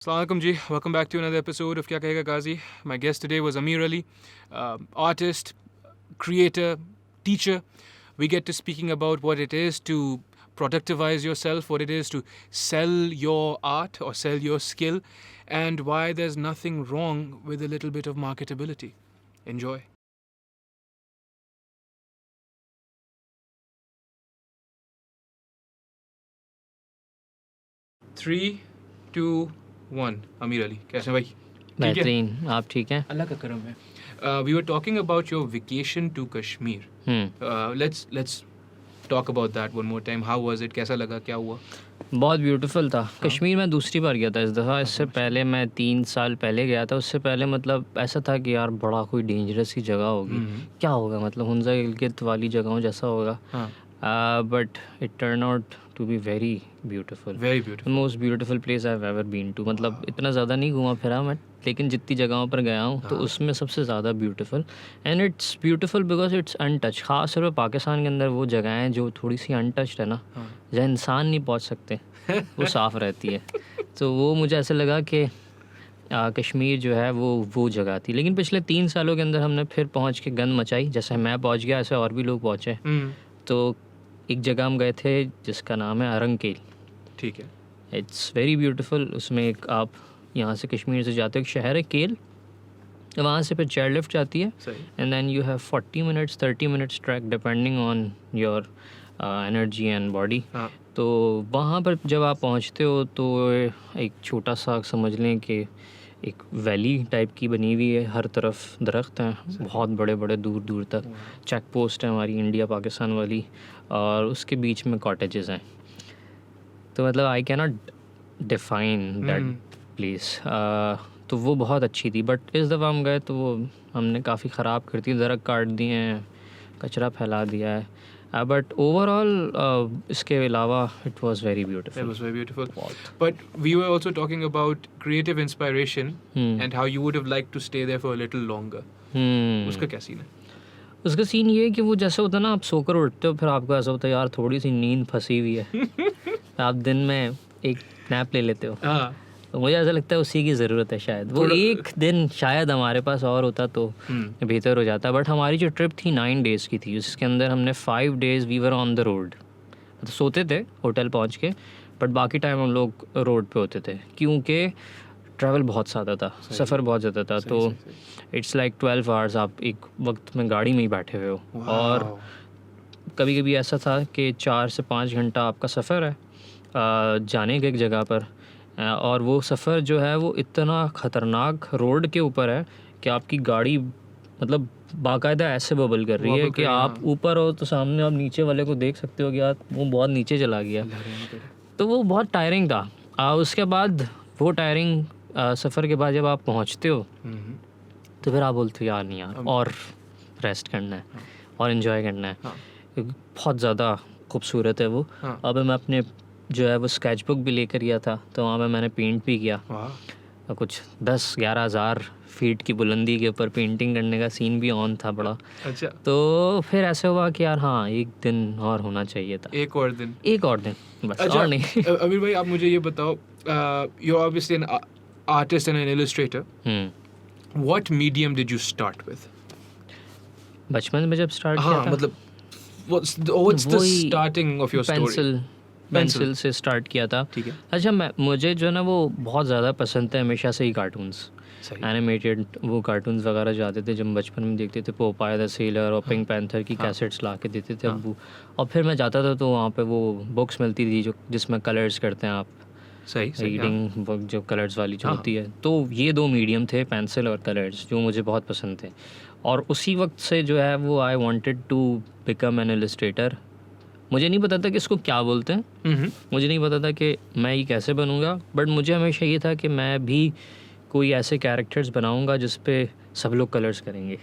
Assalamualaikum ji, welcome back to another episode of Kya Kahega Ghazi. My guest today was Amir Ali, artist, creator, teacher. We get to speaking about what it is to productivize yourself, what it is to sell your art or sell your skill, and why there's nothing wrong with a little bit of marketability. Enjoy. Three, two, one. Amir Ali, कैसे भाई? ठीक है? बेहतरीन। आप ठीक हैं? अल्लाह का करम है. We were talking about your vacation to Kashmir. Let's talk about that one more time. How was it? कैसा लगा? क्या हुआ? बहुत ब्यूटीफुल था। कश्मीर में दूसरी बार गया था इस दफ़ा। इससे पहले मैं 3 साल पहले गया था। उससे पहले मतलब ऐसा था कि यार बड़ा कोई डेंजरस सी जगह होगी, क्या होगा, मतलब हुंजा गिलगित वाली जगहों जैसा होगा। But it turn out to be very beautiful, Very beautiful. Most beautiful place I have ever been to. मतलब इतना ज़्यादा नहीं घूमा फिरा मैं, लेकिन जितनी जगहों पर गया हूँ तो उसमें सबसे ज़्यादा beautiful. And it's beautiful because it's untouch. ख़ास तौर पर पाकिस्तान के अंदर वो जगहें हैं जो थोड़ी सी अनटच्ड है ना, जहाँ इंसान नहीं पहुँच सकते, वो साफ़ रहती है। तो वो मुझे ऐसा लगा कि कश्मीर जो है वो जगह थी। लेकिन पिछले 3 सालों के अंदर हमने फिर पहुँच के गंद मचाई। जैसे मैं पहुँच गया ऐसे और भी लोग पहुँचे। तो एक जगह हम गए थे जिसका नाम है अरंकेल। ठीक है. It's very beautiful. उसमें एक आप यहाँ से कश्मीर से जाते हो, एक शहर है केल, वहाँ से फिर चेयर लिफ्ट जाती है सही. And then you have 40 minutes 30 minutes track depending on your energy and body. हाँ. तो वहाँ पर जब आप पहुँचते हो तो एक छोटा सा समझ लें कि एक वैली टाइप की बनी हुई है, हर तरफ दरख्त हैं बहुत बड़े बड़े दूर दूर तक। चेक पोस्ट है हमारी इंडिया पाकिस्तान वाली, और उसके बीच में कॉटेजेस हैं। तो मतलब I can not define that place. तो वो बहुत अच्छी थी। बट इस दफ़ा हम गए तो वो हमने काफ़ी ख़राब कर दी, दरख्त काट दिए हैं, कचरा फैला दिया है। बट ओवरऑल इसके अलावा it was very It beautiful. was very beautiful. But we were also talking about creative inspiration and how you would have liked to stay there for a little longer. उसका क्या scene है? उसका scene ये है कि वो जैसे होता है ना, आप सोकर उठते हो फिर आपको ऐसा होता है यार थोड़ी सी नींद फंसी हुई है। आप दिन में एक नैप ले लेते हो। हाँ. तो मुझे ऐसा लगता है उसी की ज़रूरत है शायद। वो एक दिन शायद हमारे पास और होता तो बेहतर हो जाता। बट हमारी जो ट्रिप थी 9 डेज़ की थी, जिसके अंदर हमने 5 days we were on the road. तो सोते थे होटल पहुंच के, बट बाकी टाइम हम लोग रोड पे होते थे क्योंकि ट्रैवल बहुत ज़्यादा था, सफ़र बहुत ज़्यादा था। तो इट्स लाइक 12 आवर्स आप एक वक्त में गाड़ी में ही बैठे हुए हो। और कभी कभी ऐसा था कि 4 से 5 घंटा आपका सफ़र है जाने के एक जगह पर, और वो सफ़र जो है वो इतना ख़तरनाक रोड के ऊपर है कि आपकी गाड़ी मतलब बाकायदा ऐसे बबल कर रही है कि आप ऊपर हो तो सामने आप नीचे वाले को देख सकते हो कि यार वो बहुत नीचे चला गया। तो वो बहुत टायरिंग था। उसके बाद वो टायरिंग सफ़र के बाद जब आप पहुंचते हो तो फिर आप बोलते हो यार नहीं यार और रेस्ट करना है और इन्जॉय करना है। क्योंकि बहुत ज़्यादा खूबसूरत है वो। अब मैं अपने जो है वो स्केच बुक भी लेकर गया था, तो वहाँ पे मैंने पेंट भी किया। कुछ 10-11 हज़ार फीट की बुलंदी के ऊपर पेंटिंग करने का सीन भी ऑन था बड़ा। अच्छा. तो फिर ऐसे हुआ कि यार हाँ एक दिन और होना चाहिए था। एक और दिन बस। अच्छा. और नहीं। अमीर भाई आप मुझे ये बताओ, you are obviously an artist and an illustrator. What medium did you start with? बचपन में जब स्टार्ट किया हाँ था मतलब what's the starting of your story? Pencil से स्टार्ट किया था। ठीक है. अच्छा मुझे जो है ना वो बहुत ज़्यादा पसंद थे हमेशा से ही कार्टून्स, एनिमेटेड वो कार्टून्स वगैरह जो आते थे जब बचपन में देखते थे, पोपाया द सेलर और पिंक पैंथर की कैसेट्स ला के देते थे अब्बू। और फिर मैं जाता था तो वहाँ पे वो बुक्स मिलती थी जो जिसमें कलर्स करते हैं आप, सही. रीडिंग बुक जो कलर्स वाली जो होती है। तो ये 2 मीडियम थे, पेंसिल और कलर्स, जो मुझे बहुत पसंद थे। और उसी वक्त से जो है वो I wanted to become an illustrator. मुझे नहीं पता था कि इसको क्या बोलते हैं, मुझे नहीं पता था कि मैं ये कैसे बनूंगा, बट मुझे हमेशा ये था कि मैं भी कोई ऐसे कैरेक्टर्स बनाऊंगा जिस पे सब लोग कलर्स करेंगे।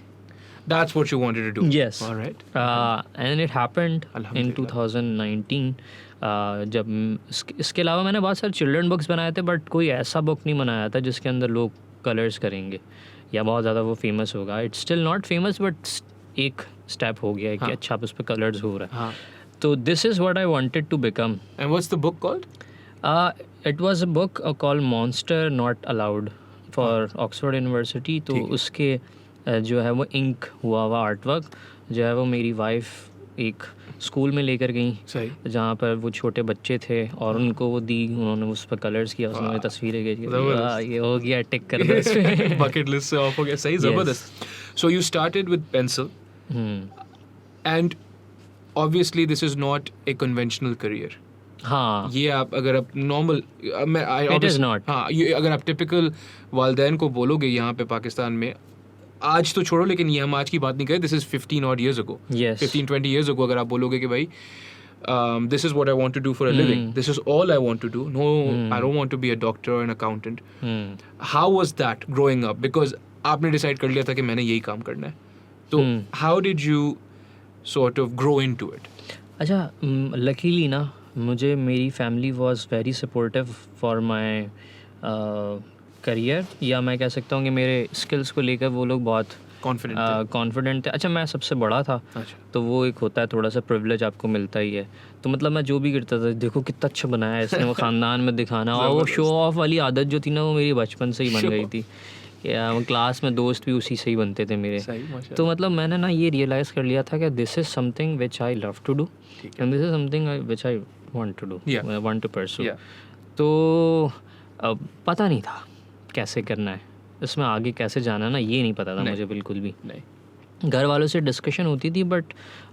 That's what you wanted to do. Yes. All right. And it happened in 2019. जब इसके अलावा मैंने बहुत सारे चिल्ड्रन बुक्स बनाए थे, बट कोई ऐसा बुक नहीं बनाया था जिसके अंदर लोग कलर्स करेंगे या बहुत ज़्यादा वो फेमस होगा। It's still not famous, but एक स्टेप हो गया है कि अच्छा उस पर कलर्स हो रहा है। तो this is what I wanted to become. And what's the book called? It was a book called monster not allowed for Oxford University. तो उसके जो है वो इंक हुआ आर्ट वर्क जो है वो मेरी वाइफ एक स्कूल में लेकर गई, सही. जहाँ पर वो छोटे बच्चे थे और उनको वो दी, उन्होंने उस पर कलर्स किया, उसमें मुझे तस्वीरें खींची, ये हो गया, टिक कर दो इसमें. बकेट लिस्ट से ऑफ हो गया. सही, जबरदस्त. So you started with pencil and obviously this is not a conventional career. हाँ, ये आप अगर आप नॉर्मल It is not. हाँ, ये अगर आप टिपिकल वालदैन को बोलोगे यहाँ पे पाकिस्तान में, आज तो छोड़ो, लेकिन ये हम आज की बात नहीं करें, this is 15 odd years ago, Yes. 15-20 years ago, अगर आप बोलोगे कि भाई this is what I want to do for a living, this is all I want to do, no I don't want to be a doctor or an accountant. How was that growing up? Because आपने decide कर लिया था कि मैंने यही काम करना है, तो how did you sort of grow into it? अच्छा, लकीली ना मुझे मेरी family was very supportive for my career, या मैं कह सकता हूँ कि मेरे स्किल्स को लेकर वो लोग बहुत कॉन्फिडेंट थे. अच्छा, मैं सबसे बड़ा था. अच्छा. तो वो एक होता है थोड़ा सा प्रिविलेज आपको मिलता ही है. तो मतलब मैं जो भी करता था, देखो कितना अच्छा बनाया है इसने, वो ख़ानदान में दिखाना, और वो शो ऑफ वाली आदत जो थी ना, वो मेरी बचपन से ही बन गई थी. या वो क्लास में दोस्त भी उसी से ही बनते थे मेरे. तो मतलब मैंने ना ये रियलाइज़ कर लिया था कि this is something which I love to do and this is something which I want to do, I want to pursue. तो अब पता नहीं था कैसे करना है, इसमें आगे कैसे जाना है ना, ये नहीं पता था मुझे बिल्कुल भी. घर वालों से डिस्कशन होती थी, बट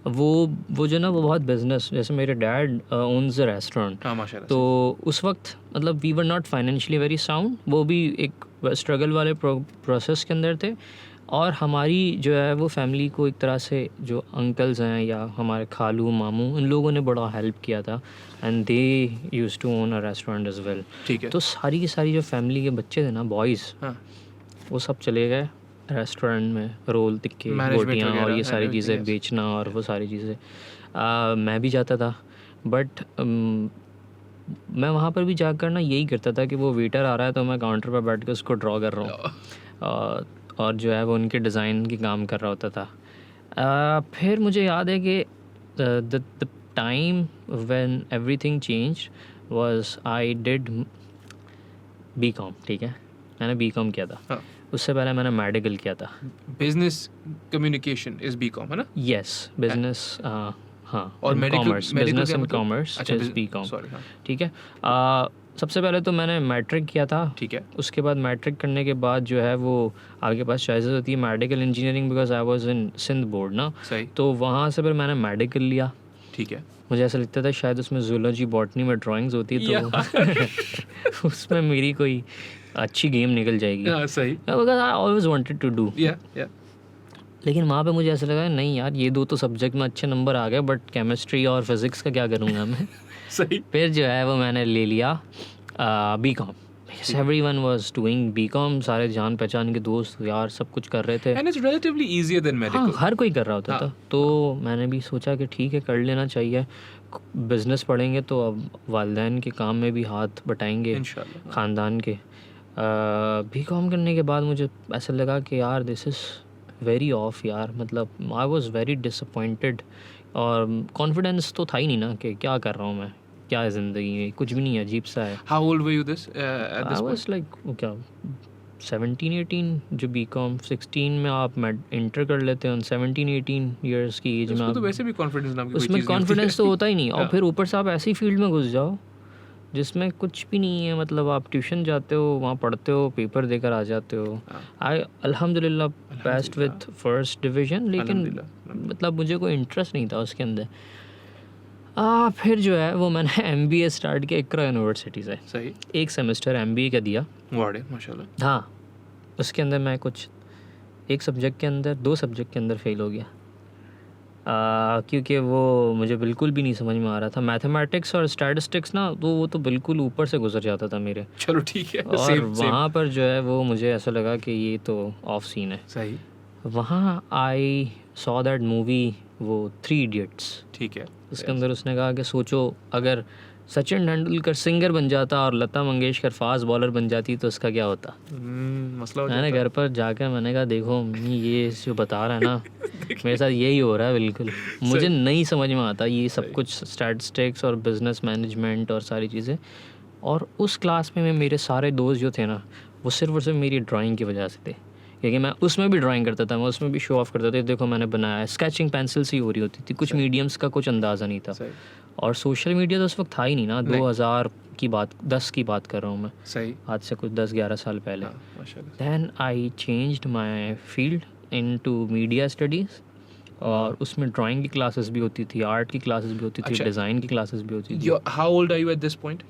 वो जो ना वो बहुत बिजनेस, जैसे मेरे डैड ओन्स अ रेस्टोरेंट, तो उस वक्त मतलब we were not financially very sound, वो भी एक स्ट्रगल वाले प्रोसेस के अंदर थे. और हमारी जो है वो फैमिली को एक तरह से जो अंकल्स हैं या हमारे खालू मामू, इन लोगों ने बड़ा हेल्प किया था, and they used to own a restaurant as well. तो सारी की सारी जो फैमिली के बच्चे थे ना, बॉयज़, वो सब चले गए रेस्टोरेंट में, रोल टिक्के बोटियाँ और ये सारी चीज़ें बेचना और वो सारी चीज़ें. मैं भी जाता था, बट मैं वहाँ पर भी जाकर ना यही करता था कि वो वेटर आ रहा है तो मैं काउंटर पर बैठ कर उसको ड्रॉ कर रहा हूँ, और जो है वो उनके डिज़ाइन की काम कर रहा होता था. फिर मुझे याद है कि the time when everything change was I did BCom. ठीक है, मैंने बीकॉम किया था. उससे पहले मैंने मेडिकल किया था. बिजनेस कम्युनिकेशन इज बीकॉम, है ना? यस, बिजनेस, हाँ, और commerce, business and commerce is BCom. ठीक है. सबसे पहले तो मैंने मैट्रिक किया था. ठीक है. उसके बाद मैट्रिक करने के बाद जो है वो आपके पास चॉइसेस होती है, medical engineering, because I was in Sindh board ना. सही. तो वहाँ से फिर मैंने मेडिकल लिया. ठीक है. मुझे ऐसा लगता था शायद उसमें जूलॉजी बॉटनी में ड्राइंग्स होती है, तो उसमें मेरी कोई अच्छी गेम निकल जाएगी. सही. Because I always wanted to do. लेकिन वहाँ पे मुझे ऐसा लगा नहीं यार, ये दो तो सब्जेक्ट में अच्छे नंबर आ गए, बट केमिस्ट्री और फिज़िक्स का क्या करूँगा मैं. सही. फिर जो है वो मैंने ले लिया BCom. Everyone was doing BCom, सारे जान पहचान के दोस्त यार सब कुछ कर रहे थे. And it's relatively easier than medical. हाँ, हर कोई कर रहा होता था. तो मैंने भी सोचा कि ठीक है, कर लेना चाहिए. बिज़नेस पढ़ेंगे तो अब वालिदैन के काम में भी हाथ बटाएंगे ख़ानदान के. बीकॉम करने के बाद मुझे ऐसा लगा कि यार दिस इज़ वेरी ऑफ यार, मतलब आई वॉज वेरी डिसअपॉइंटेड, और कॉन्फिडेंस तो था ही नहीं ना कि क्या कर रहा हूँ मैं, क्या है ज़िंदगी में, कुछ भी नहीं, अजीब सा है. How old were you this at this I was like क्या 17-18, जो बीकॉम 16 में आप इंटर कर लेते हैं, 17-18 ईयर्स की एज में. तो वैसे भी कॉन्फिडेंस नाम की उसमें कॉन्फिडेंस तो होता ही नहीं. और फिर ऊपर से आप ऐसी फील्ड में घुस जाओ जिसमें कुछ भी नहीं है, मतलब आप ट्यूशन जाते हो, वहाँ पढ़ते हो, पेपर देकर आ जाते हो. आई अल्हम्दुलिल्लाह पास्ड विद फर्स्ट डिवीज़न, लेकिन मतलब मुझे कोई इंटरेस्ट नहीं था उसके अंदर. फिर जो है वो मैंने MBA स्टार्ट किया इकरा यूनिवर्सिटी से. सही. एक सेमेस्टर MBA का दिया. वाड़े माशाल्लाह. हाँ, उसके अंदर मैं कुछ एक सब्जेक्ट के अंदर, 2 सब्जेक्ट के अंदर फेल हो गया, क्योंकि वो मुझे बिल्कुल भी नहीं समझ में आ रहा था. मैथमेटिक्स और स्टैटिस्टिक्स ना, तो वो तो बिल्कुल ऊपर से गुजर जाता था मेरे. चलो ठीक है. और वहाँ पर जो है वो मुझे ऐसा लगा कि ये तो ऑफ सीन है. सही. वहाँ आई सॉ दैट मूवी, वो 3 इडियट्स. ठीक है. उसके अंदर उसने कहा कि सोचो अगर सचिन तेंदुलकर सिंगर बन जाता और लता मंगेशकर फास्ट बॉलर बन जाती तो उसका क्या होता. मसला हो मैंने घर पर जाकर मैंने कहा देखो मम्मी, ये जो बता रहा है ना मेरे साथ यही हो रहा है बिल्कुल. मुझे नहीं समझ में आता ये सब कुछ, स्टैटिस्टिक्स और बिजनेस मैनेजमेंट और सारी चीज़ें. और उस क्लास में मेरे सारे दोस्त जो थे ना वो सिर्फ और सिर्फ मेरी ड्राइंग की वजह से थे, क्योंकि मैं उसमें भी ड्राइंग करता था, मैं उसमें भी शो ऑफ करता था, देखो मैंने बनाया है। स्केचिंग पेंसिल से ही हो रही होती थी, कुछ मीडियम्स का कुछ अंदाज़ा नहीं था। और सोशल मीडिया तो उस वक्त था ही नहीं ना, 2000 की बात 10 की बात कर रहा हूँ मैं, सही, आज से कुछ 10-11 साल पहले। Then I changed my field in to media studies, और उसमें ड्राइंग की क्लासेस भी होती थी, आर्ट की क्लासेस भी होती थी, डिज़ाइन की क्लासेस भी होती थी। How old are you at this point?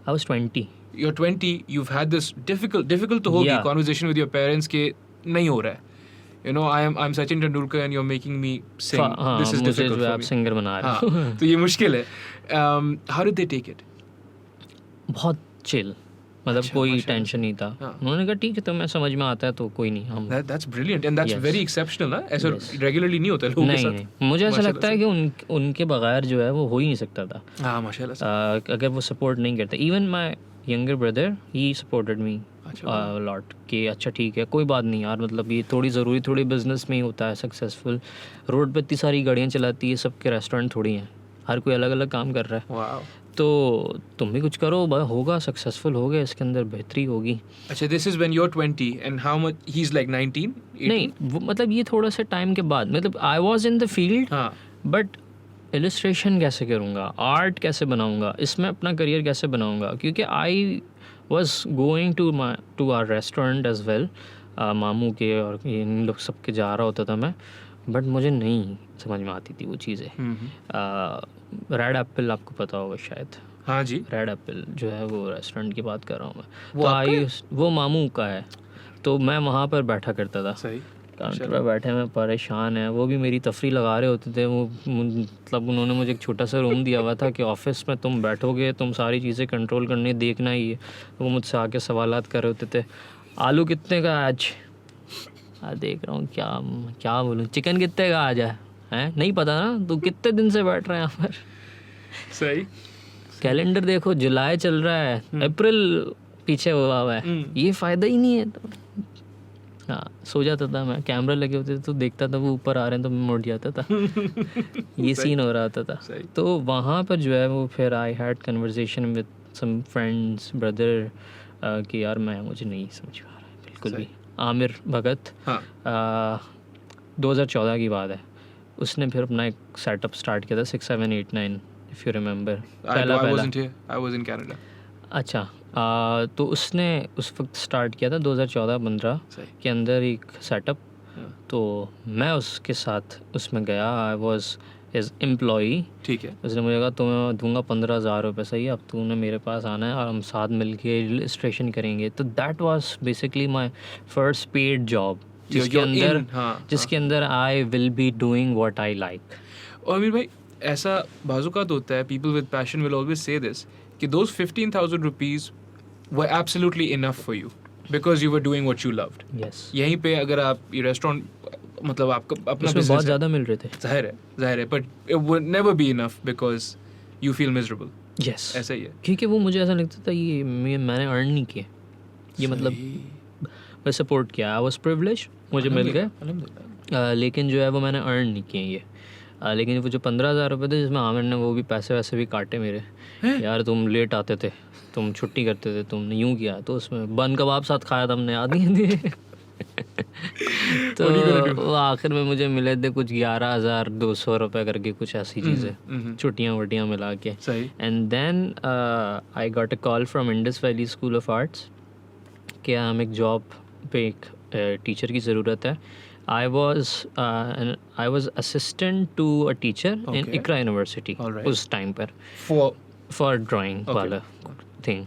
I was 20. You're 20, you've had this difficult तो होगी conversation with your parents के नहीं हो रहा है, you know, I'm Sachin Tendulkar and you're making me sing, this is difficult for आप me, singer बना रहे हो। तो ये मुश्किल है। How did they take it? बहुत चिल, मतलब कोई टेंशन नहीं था। उन्होंने कहा ठीक है, तो मैं समझ में आता है तो कोई नहीं, हम That's brilliant and that's very exceptional ना, ऐसा रेगुलरली नहीं होता लोगों के साथ। नहीं, मुझे ऐसा लगता है कि उनके बगैर जो है वो हो ही नहीं सकता था। हाँ माशाल्लाह, अगर वो सपोर्ट नहीं करते। Even my younger brother he supported me lot कि अच्छा ठीक है, कोई बात नहीं यार, मतलब ये थोड़ी बिजनेस में ही होता है सक्सेसफुल। रोड पे इतनी सारी गाड़ियाँ चलाती है, सबके रेस्टोरेंट थोड़ी हैं, हर कोई अलग अलग काम कर रहा है। वाओ, तो तुम भी कुछ करो, होगा सक्सेसफुल होगे, इसके अंदर बेहतरी होगी। अच्छा, this is when you are 20 and how much he is like 19? नहीं, वो मतलब ये थोड़ा सा टाइम के बाद, मतलब आई was in the field, but illustration कैसे करूँगा, आर्ट कैसे बनाऊँगा, इसमें अपना करियर कैसे बनाऊँगा, क्योंकि I was going to our restaurant as well, मामू के और इन लोग सबके जा रहा होता था मैं, बट मुझे नहीं समझ में आती थी वो चीज़ें। रेड एप्पल आपको पता होगा शायद। हाँ जी, रेड एप्पल जो है वो रेस्टोरेंट की बात कर रहा हूँ मैं, वो मामू का है, तो मैं वहाँ पर बैठा करता था। सही, काउंटर पर बैठे मैं परेशान है, वो भी मेरी तफरी लगा रहे होते थे। वो मतलब उन्होंने मुझे एक छोटा सा रूम दिया हुआ था कि ऑफिस में तुम बैठोगे, तुम सारी चीज़ें कंट्रोल करनी, देखना ही है। वो मुझसे आके सवालात कर रहे होते थे, आलू कितने का आज, देख रहा हूँ क्या बोलूँ, चिकन कितने का आज है नहीं पता ना, तो कितने दिन से बैठ रहे हैं यहाँ पर। सही, कैलेंडर देखो, जुलाई चल रहा है, अप्रैल पीछे हुआ है, ये फ़ायदा ही नहीं है। तो हाँ, सो जाता था मैं, कैमरा लगे होते थे तो देखता था वो ऊपर आ रहे हैं तो मैं मुड़ जाता था। ये सीन हो रहा था। तो वहाँ पर जो है वो फिर I had conversation with some friends, brother, कि यार मुझे नहीं समझ में आ रहा है बिल्कुल भी। आमिर भगत, 2014 की बात है, उसने फिर अपना एक सेटअप स्टार्ट किया था, 6, 7, 8, 9 if you remember. I was in Canada. अच्छा, तो उसने उस वक्त स्टार्ट किया था 2014-15 के अंदर एक सेटअप। तो मैं उसके साथ उसमें गया, आई वॉज एज एम्प्लॉई। ठीक है, उसने मुझे कहा तुम्हें दूंगा 15,000 रुपये, सही है, अब तूने मेरे पास आना है और हम साथ मिल के रजिस्ट्रेशन करेंगे। तो that was basically my first paid job, जिसके अंदर I will be doing what I like. और अमीर भाई, ऐसा बाज़ुकात होता है, people with passion will always say this, कि those 15,000 rupees were absolutely enough for you because you were doing what you loved. Yes, यहीं पे अगर आप ये रेस्टोरेंट, मतलब आपका अपना बिजनेस बहुत ज़्यादा मिल रहे थे, जाहिर है, but it would never be enough because you feel miserable. Yes, ऐसा ही है, क्योंकि वो मुझे ऐसा लगता था ये मैंने अर्न नहीं किया, ये मतलब मैं सपोर्ट किया, आई वॉज प्रिविलेज, मुझे मिल गए, लेकिन जो है वो मैंने अर्न नहीं किए ये। लेकिन वो जो 15,000 रुपये थे, जिसमें आमिर ने वो भी पैसे वैसे भी काटे मेरे, यार तुम लेट आते थे, तुम छुट्टी करते थे, तुमने यूँ किया, तो उसमें बन कबाब साथ खाया था हमने, याद नहीं थे। तो वो आखिर में मुझे मिले थे कुछ 11,200 रुपये करके, कुछ ऐसी चीज़ें, छुट्टियाँ वट्टियाँ मिला के। And then I got a call from Indus Valley School of Arts कि हम एक जॉब पे एक टीचर की ज़रूरत है। I was assistant to a teacher in Iqra University उस टाइम पर for drawing वाला thing।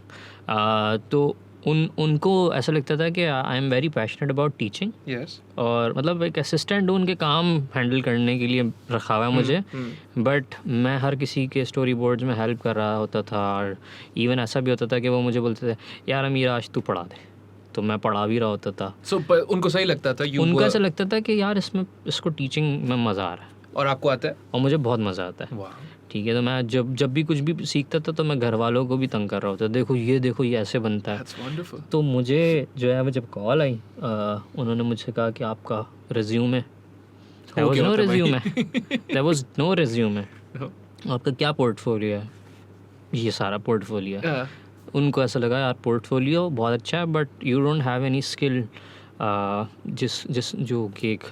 तो उनको ऐसा लगता था कि I am very passionate about teaching। और मतलब एक असिस्टेंट उनके काम हैंडल करने के लिए रखा हुआ है मुझे, बट मैं हर किसी के स्टोरी बोर्ड्स में हेल्प कर रहा होता था। और इवन ऐसा भी होता था कि वो मुझे बोलते थे यार अमीर आज तू पढ़ा दे, तो मैं पढ़ा भी रहा होता था। उनको सही लगता था, उनको ऐसा लगता था कि यार इसको टीचिंग में मज़ा आ रहा है और आपको आता है, और मुझे बहुत मज़ा आता है। ठीक है, तो मैं जब भी कुछ भी सीखता था तो मैं घर वालों को भी तंग कर रहा होता, देखो ये ऐसे बनता है। तो मुझे जो है वो जब कॉल आई, उन्होंने मुझसे कहा कि आपका resume, there was no resume, आपका क्या पोर्टफोलियो है, ये सारा पोर्टफोलियो है। उनको ऐसा लगा यार पोर्टफोलियो बहुत अच्छा है but you don't have any skill, जिस जो कि एक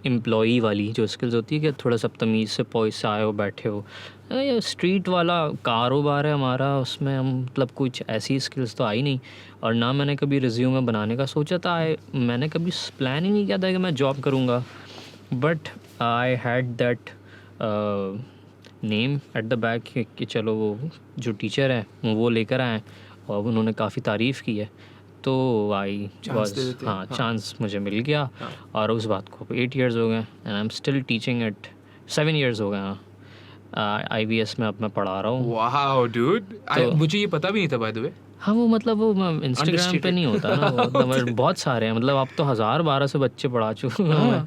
एम्प्लॉई वाली जो स्किल्स होती है कि थोड़ा सा तमीज़ से पैसे आए हो बैठे हो, ये स्ट्रीट वाला कारोबार है हमारा, उसमें हम मतलब कुछ ऐसी स्किल्स तो आई नहीं। और ना मैंने कभी रिज्यूमे बनाने का सोचा था, मैंने कभी प्लान ही नहीं किया था कि मैं जॉब करूँगा, but I had that name at the back कि चलो वो जो टीचर है वो लेकर आए और उन्होंने काफ़ी तारीफ़ की है, तो आई बस हाँ चांस मुझे मिल गया। और उस बात को 8 years हो गए and I am still teaching eight 7 years हो गए। हाँ IVS में अब मैं पढ़ा रहा हूँ। वाओ डूड, मुझे ये पता भी नहीं था बाय द वे। हाँ वो मतलब वो इंस्टाग्राम पे नहीं होता ना वो, मतलब बहुत सारे हैं, मतलब अब तो 1000-1200 बच्चे पढ़ा चुका हूँ मैं।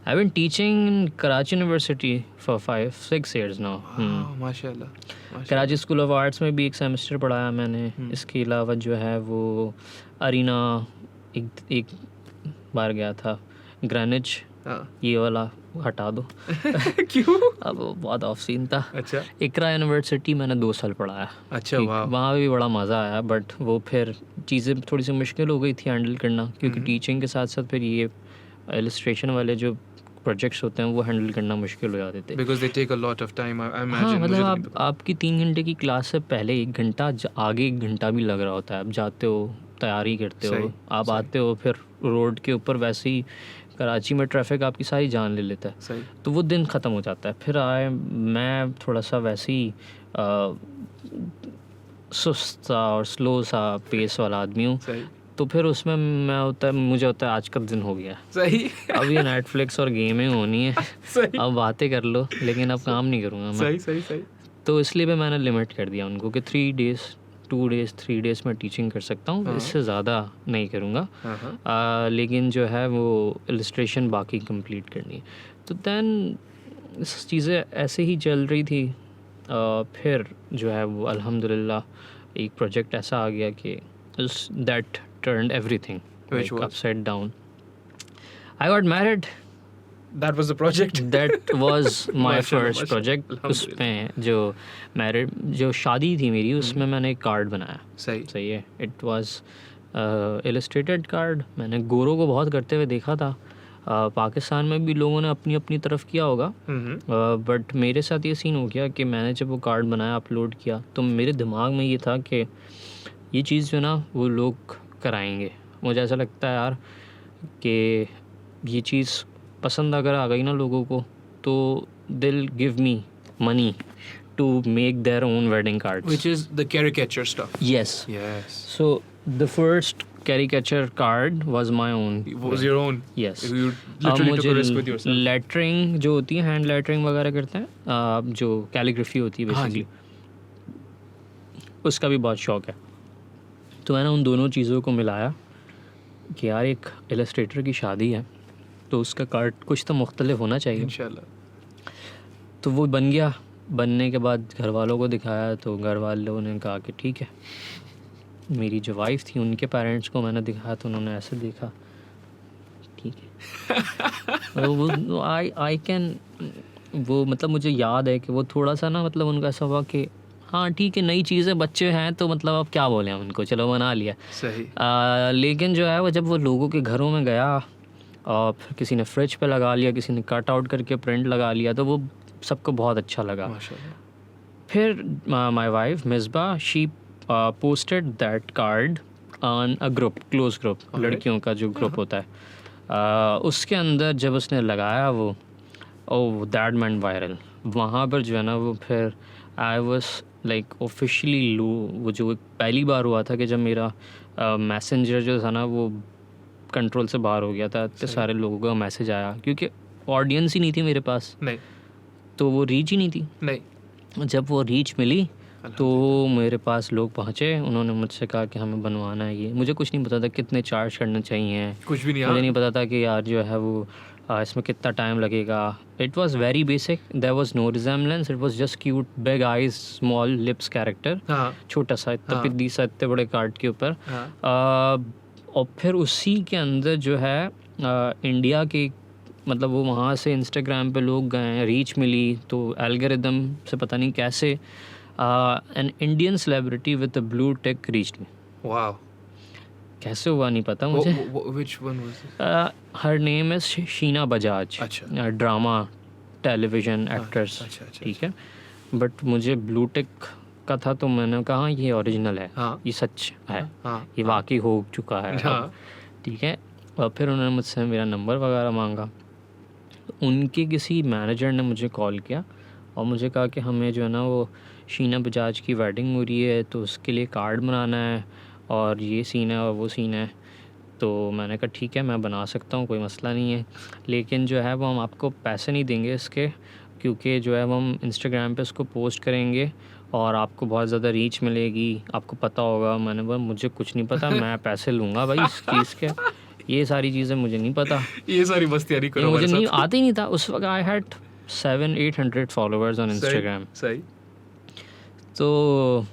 I been teaching in Karachi university for 5-6 years now. माशाल्लाह। कराची स्कूल ऑफ आर्ट्स में भी एक सेमेस्टर पढ़ाया मैंने। इसके अलावा जो है वो अरीना एक बार गया था, ग्रेनिच ये वाला हटा दो क्यों? अब वो बहुत ऑफ सीन था। अच्छा। इकरा यूनिवर्सिटी मैंने 2 साल पढ़ाया। अच्छा वाह। वहाँ भी बड़ा मज़ा आया, बट वो फिर चीज़ें थोड़ी सी मुश्किल हो गई थी हैंडल करना, क्योंकि टीचिंग के साथ साथ फिर ये इलस्ट्रेशन वाले जो प्रोजेक्ट्स होते हैं वो हैंडल करना मुश्किल हो जाते थे। Because they take a lot of time, I imagine। हाँ मुझे मतलब तो नहीं आपकी 3 घंटे की क्लास से पहले 1 घंटा आगे 1 घंटा भी लग रहा होता है। आप जाते हो, तैयारी करते हो, आप आते हो, फिर रोड के ऊपर वैसे ही कराची में ट्रैफिक आपकी सारी जान ले लेता है। सही। तो वो दिन ख़त्म हो जाता है। फिर मैं थोड़ा सा वैसे ही सुस्त सा और स्लो सा पेस वाला आदमी हूँ, तो फिर उसमें मुझे होता है आज का दिन हो गया। सही। अब ये नेटफ्लिक्स और गेमिंग होनी है, अब बातें कर लो, लेकिन अब काम नहीं करूँगा मैं। सही। तो इसलिए भी मैंने लिमिट कर दिया उनको कि 3 days 2 days 3 days में टीचिंग कर सकता हूँ, इससे ज़्यादा नहीं करूँगा। लेकिन जो है वो इलस्ट्रेशन बाकी कंप्लीट करनी है। तो दैन चीज़ें ऐसे ही चल रही थी। फिर जो है वो अल्हम्दुलिल्लाह एक प्रोजेक्ट ऐसा आ गया कि that turned everything like upside down. I got married. That was the project. That was my first project. उसमें जो शादी थी मेरी, उसमें मैंने एक कार्ड बनाया। सही है। It was illustrated card. मैंने गोरों को बहुत करते हुए देखा था। पाकिस्तान में भी लोगों ने अपनी अपनी तरफ किया होगा, बट मेरे साथ ये सीन हो गया कि मैंने जब वो कार्ड बनाया, अपलोड किया, तो मेरे दिमाग में ये था कि ये चीज़ जो ना वो लोग कराएंगे। मुझे ऐसा लगता है यार कि ये चीज़ पसंद अगर आ गई ना लोगों को, तो they'll give me money to make their own wedding card, Which is the caricature stuff. Yes. So the first caricature card was my own. It was your own. Yes. You literally took a risk with yourself. Lettering जो होती है, hand lettering वगैरह करते हैं, जो calligraphy होती है basically, उसका भी बहुत शौक है। तो मैंने उन दोनों चीज़ों को मिलाया कि यार एक इलस्ट्रेटर की शादी है तो उसका कार्ड कुछ तो मुख्तलिफ होना चाहिए इंशाल्लाह। तो वो बन गया। बनने के बाद घर वालों को दिखाया तो घर वालों ने कहा कि ठीक है। मेरी जो वाइफ थी उनके पेरेंट्स को मैंने दिखाया तो उन्होंने ऐसे देखा, ठीक है। वो आई कैन वो मतलब मुझे याद है कि वो थोड़ा सा ना मतलब उनका ऐसा हुआ कि हाँ ठीक है, नई चीज़ें, बच्चे हैं तो मतलब अब क्या बोलें उनको, चलो बना लिया। सही। लेकिन जो है वो जब वो लोगों के घरों में गया और फिर किसी ने फ्रिज पे लगा लिया, किसी ने कट आउट करके प्रिंट लगा लिया, तो वो सबको बहुत अच्छा लगा। फिर my wife Misbah she posted that card on a group, close group, लड़कियों का जो ग्रुप होता है, उसके अंदर जब उसने लगाया वो, ओह दैट मेंट वायरल। वहाँ पर जो है ना वो फिर आई वाज लाइक ऑफिशियली लो। वो जो पहली बार हुआ था कि जब मेरा मैसेंजर जो था ना वो कंट्रोल से बाहर हो गया था, इतने सारे लोगों का मैसेज आया, क्योंकि ऑडियंस ही नहीं थी मेरे पास, नहीं तो वो रीच ही नहीं थी। नहीं। जब वो रीच मिली तो मेरे पास लोग पहुँचे, उन्होंने मुझसे कहा कि हमें बनवाना है ये। मुझे कुछ नहीं पता था कितने चार्ज करने चाहिए, कुछ भी नहीं। मुझे नहीं पता था कि यार जो है वो इसमें कितना टाइम लगेगा। It was very basic, there was no resemblance, it was just cute big eyes small lips character, छोटा सा इतना पिद्दी सा इतने बड़े कार्ड के ऊपर। और फिर उसी के अंदर जो है इंडिया के मतलब वो वहाँ से इंस्टाग्राम पे लोग गए, रीच मिली, तो एल्गोरिदम से पता नहीं कैसे an Indian celebrity with a blue tick reached me. Wow. कैसे हुआ नहीं पता मुझे. Which one was this? Her name is Sheena Bajaj. अच्छा. Drama television actress. अच्छा. ठीक है. बट मुझे ब्लू टिक का था तो मैंने कहा ये ओरिजिनल है. हाँ. ये सच है. हाँ. ये वाकई हो चुका है. हाँ. ठीक है. और फिर उन्होंने मुझसे मेरा नंबर वगैरह मांगा. उनके किसी मैनेजर ने मुझे कॉल किया और मुझे कहा कि हमें जो है ना वो शीना बजाज की वेडिंग हो रही है तो उसके लिए कार्ड बनाना है और ये सीन है और वो सीन है. तो मैंने कहा ठीक है मैं बना सकता हूँ, कोई मसला नहीं है, लेकिन जो है वो हम आपको पैसे नहीं देंगे इसके, क्योंकि जो है वो हम इंस्टाग्राम पे उसको पोस्ट करेंगे और आपको बहुत ज़्यादा रीच मिलेगी, आपको पता होगा. मैंने बोला मुझे कुछ नहीं पता, मैं पैसे लूँगा भाई इस चीज़ के, ये सारी चीज़ें मुझे नहीं पता. ये सारी मस्तियारी करो. मुझे नहीं आती ही नहीं था उस वक्त. I had 700-800 followers on Instagram. सही. तो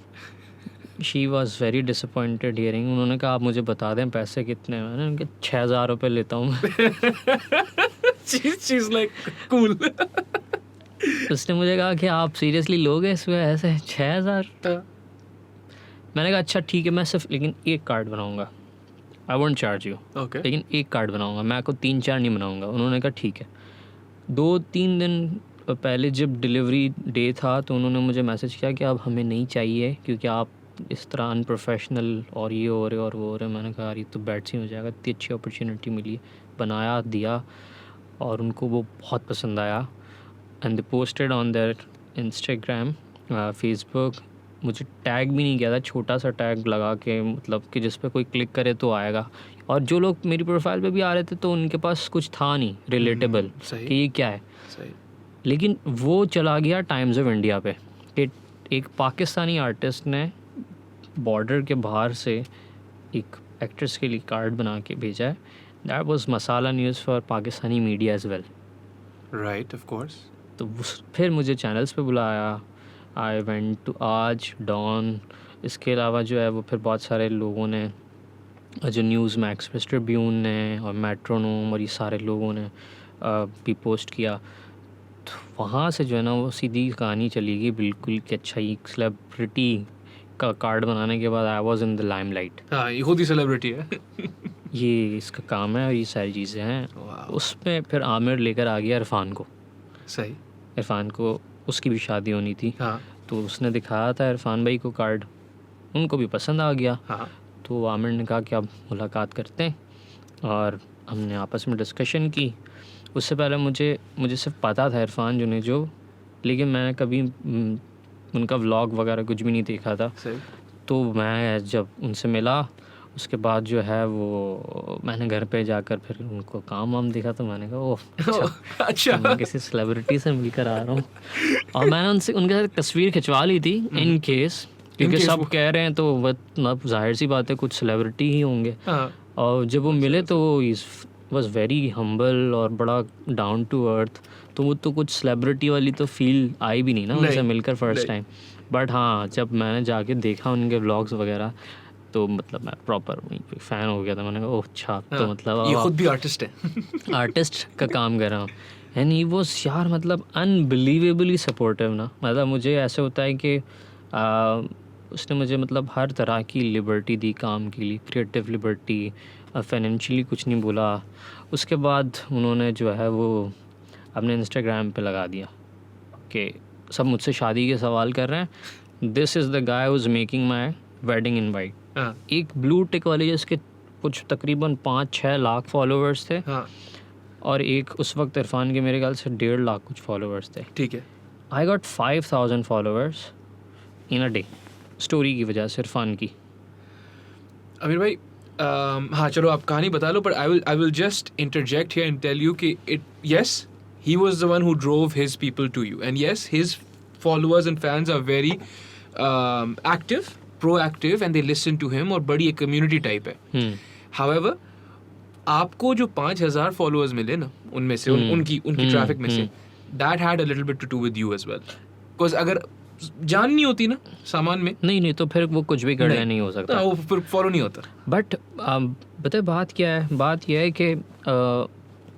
she was very disappointed hearing. उन्होंने कहा आप मुझे बता दें पैसे कितने. मैंने उनके 6,000 रुपये लेता हूँ. She's like cool. उसने मुझे कहा कि आप सीरियसली लोगे इसमें ऐसे 6,000. मैंने कहा अच्छा ठीक है, मैं सिर्फ लेकिन एक कार्ड बनाऊँगा, I won't charge you. Okay. लेकिन एक कार्ड बनाऊँगा, मैं आपको 3-4 नहीं बनाऊँगा. उन्होंने कहा ठीक है. 2-3 दिन पहले जब डिलीवरी डे था तो उन्होंने मुझे मैसेज किया कि अब हमें नहीं चाहिए क्योंकि आप इस तरह अनप्रोफेशनल और ये हो रहे और वो हो रहे. मैंने कहा यार ये तो बैड सी हो जाएगा. इतनी अच्छी अपॉर्चुनिटी मिली, बनाया, दिया और उनको वो बहुत पसंद आया. And they posted on their Instagram, Facebook. मुझे टैग भी नहीं किया था, छोटा सा टैग लगा के, मतलब कि जिस पे कोई क्लिक करे तो आएगा. और जो लोग मेरी प्रोफाइल पे भी आ रहे थे तो उनके पास कुछ था नहीं रिलेटेबल कि ये क्या है. सही. लेकिन वो चला गया टाइम्स ऑफ इंडिया पे कि एक पाकिस्तानी आर्टिस्ट ने बॉर्डर के बाहर से एक एक्ट्रेस के लिए कार्ड बना के भेजा है. That was masala news for Pakistani media as well. Right, of course. तो फिर मुझे चैनल्स पे बुलाया. I went to Aaj, Dawn. इसके अलावा जो है वो फिर बहुत सारे लोगों ने, जो न्यूज़ में एक्सप्रेस ट्रिब्यून ने और मेट्रोनोम और ये सारे लोगों ने भी पोस्ट किया. तो वहाँ से जो है ना वो सीधी कहानी चली गई बिल्कुल कि अच्छा ये सेलिब्रिटी का कार्ड बनाने के बाद आई वाज इन द लाइमलाइट. हाँ, ये खुद ही सेलिब्रिटी है. ये इसका काम है और ये सारी चीज़ें हैं. Wow. उसमें फिर आमिर लेकर आ गया इरफान को. सही. इरफान को उसकी भी शादी होनी थी. हाँ. तो उसने दिखाया था इरफान भाई को कार्ड, उनको भी पसंद आ गया. हाँ. तो आमिर ने कहा कि अब मुलाकात करते हैं और हमने आपस में डिस्कशन की. उससे पहले मुझे सिर्फ पता था इरफान जुनेजो, लेकिन मैंने कभी उनका व्लॉग वगैरह कुछ भी नहीं देखा था. सही. तो मैं जब उनसे मिला उसके बाद जो है वो मैंने घर पे जाकर फिर उनको काम वाम देखा तो मैंने कहा ओह अच्छा. मैं किसी सेलिब्रिटी से मिलकर आ रहा हूँ. और मैंने उनके साथ तस्वीर खिंचवा ली थी इन केस, क्योंकि सब कह रहे हैं तो मतलब जाहिर सी बात है कुछ सेलिब्रिटी ही होंगे. हाँ. और जब वो मिले तो वो वॉज वेरी हम्बल और बड़ा डाउन टू अर्थ. तो वो तो कुछ सेलिब्रिटी वाली तो फील आई भी नहीं ना उनसे मिलकर फर्स्ट टाइम. बट हाँ जब मैंने जाके देखा उनके व्लॉग्स वगैरह तो मतलब मैं प्रॉपर फ़ैन हो गया था. मैंने कहा ओह अच्छा तो मतलब ये खुद भी आर्टिस्ट है. आर्टिस्ट का काम कर रहा हूँ. एंड ही वॉज यार मतलब अनबिलीवेबली सपोर्टिव ना. मतलब मुझे ऐसे होता है कि उसने मुझे मतलब हर तरह की लिबर्टी दी काम के लिए, क्रिएटिव लिबर्टी, फाइनेंशियली कुछ नहीं बोला. उसके बाद उन्होंने जो है वो अपने इंस्टाग्राम पे लगा दिया कि सब मुझसे शादी के सवाल कर रहे हैं. This is the guy who's making my wedding invite. एक ब्लू टिक वाले जिसके कुछ तकरीबन 5-6 लाख फॉलोअर्स थे. हाँ. और एक उस वक्त इरफान के मेरे ख्याल से 1.5 लाख कुछ फॉलोअर्स थे. ठीक है. I got 5,000 followers in a day story की वजह से इरफान की. आमिर भाई, हाँ चलो आप कहानी बता लो, पर I will just interject here and tell you कि yes, he was the one who drove his people to you, and yes, his followers and fans are very active, proactive, and they listen to him, और बड़ी एक community type है. However, आपको जो 5,000 followers मिले ना उनमें से उनकी traffic में से, that had a little bit to do with you as well. Because अगर जान नहीं होती ना सामान में, नहीं तो फिर वो कुछ भी करना नहीं हो सकता. वो फिर फॉलो नहीं होता. बट बताए बात क्या है, बात यह है कि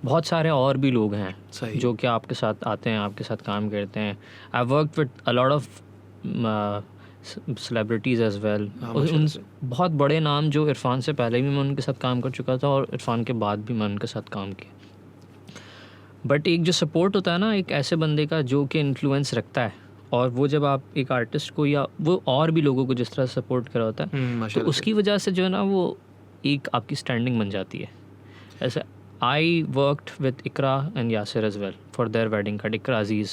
बहुत सारे और भी लोग हैं जो कि आपके साथ आते हैं, आपके साथ काम करते हैं. I work with a lot of celebrities as well, हाँ, उन माशाल्लाह से। बहुत बड़े नाम जो इरफान से पहले भी मैं उनके साथ काम कर चुका था और इरफान के बाद भी मैं उनके साथ काम किया। बट एक जो सपोर्ट होता है ना एक ऐसे बंदे का जो कि इन्फ्लुएंस रखता है, और वो जब आप एक आर्टिस्ट को या वो और भी लोगों को जिस तरह सपोर्ट करा होता है तो माशाल्लाह से। उसकी वजह से जो है ना वो एक आपकी स्टैंडिंग बन जाती है। ऐसे I worked with Iqra and Yasir as well for their wedding card, Iqra Aziz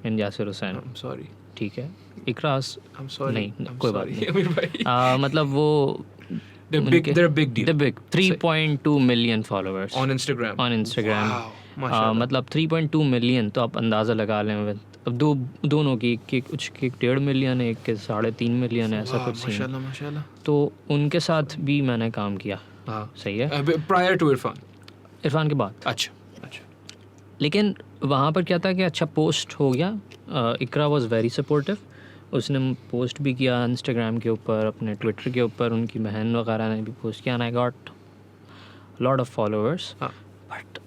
and Yasir Hussain, I'm sorry. ठीक है। इकरा I'm sorry. नहीं, I'm कोई sorry. बात नहीं। अमीर भाई। मतलब वो They're a big deal. The big 3.2 million followers On Instagram. on Instagram. Wow. माशाल्लाह। मतलब 3.2 मिलियन, तो आप अंदाज़ा लगा लें। अब दोनों की एक कुछ की 1.5 मिलियन है, एक के 3.5 मिलियन है, ऐसा वाह, कुछ सीन। माशाल्लाह माशाल्लाह। तो उनके साथ भी मैंने काम किया। हाँ। सही है, Prior to इरफान। इरफान के बाद। अच्छा अच्छा। लेकिन वहाँ पर क्या था कि अच्छा पोस्ट हो गया, इकरा वॉज वेरी सपोर्टिव, उसने पोस्ट भी किया इंस्टाग्राम के ऊपर, अपने ट्विटर के ऊपर, उनकी बहन वगैरह ने भी पोस्ट किया, and I got lot of followers. हाँ। बट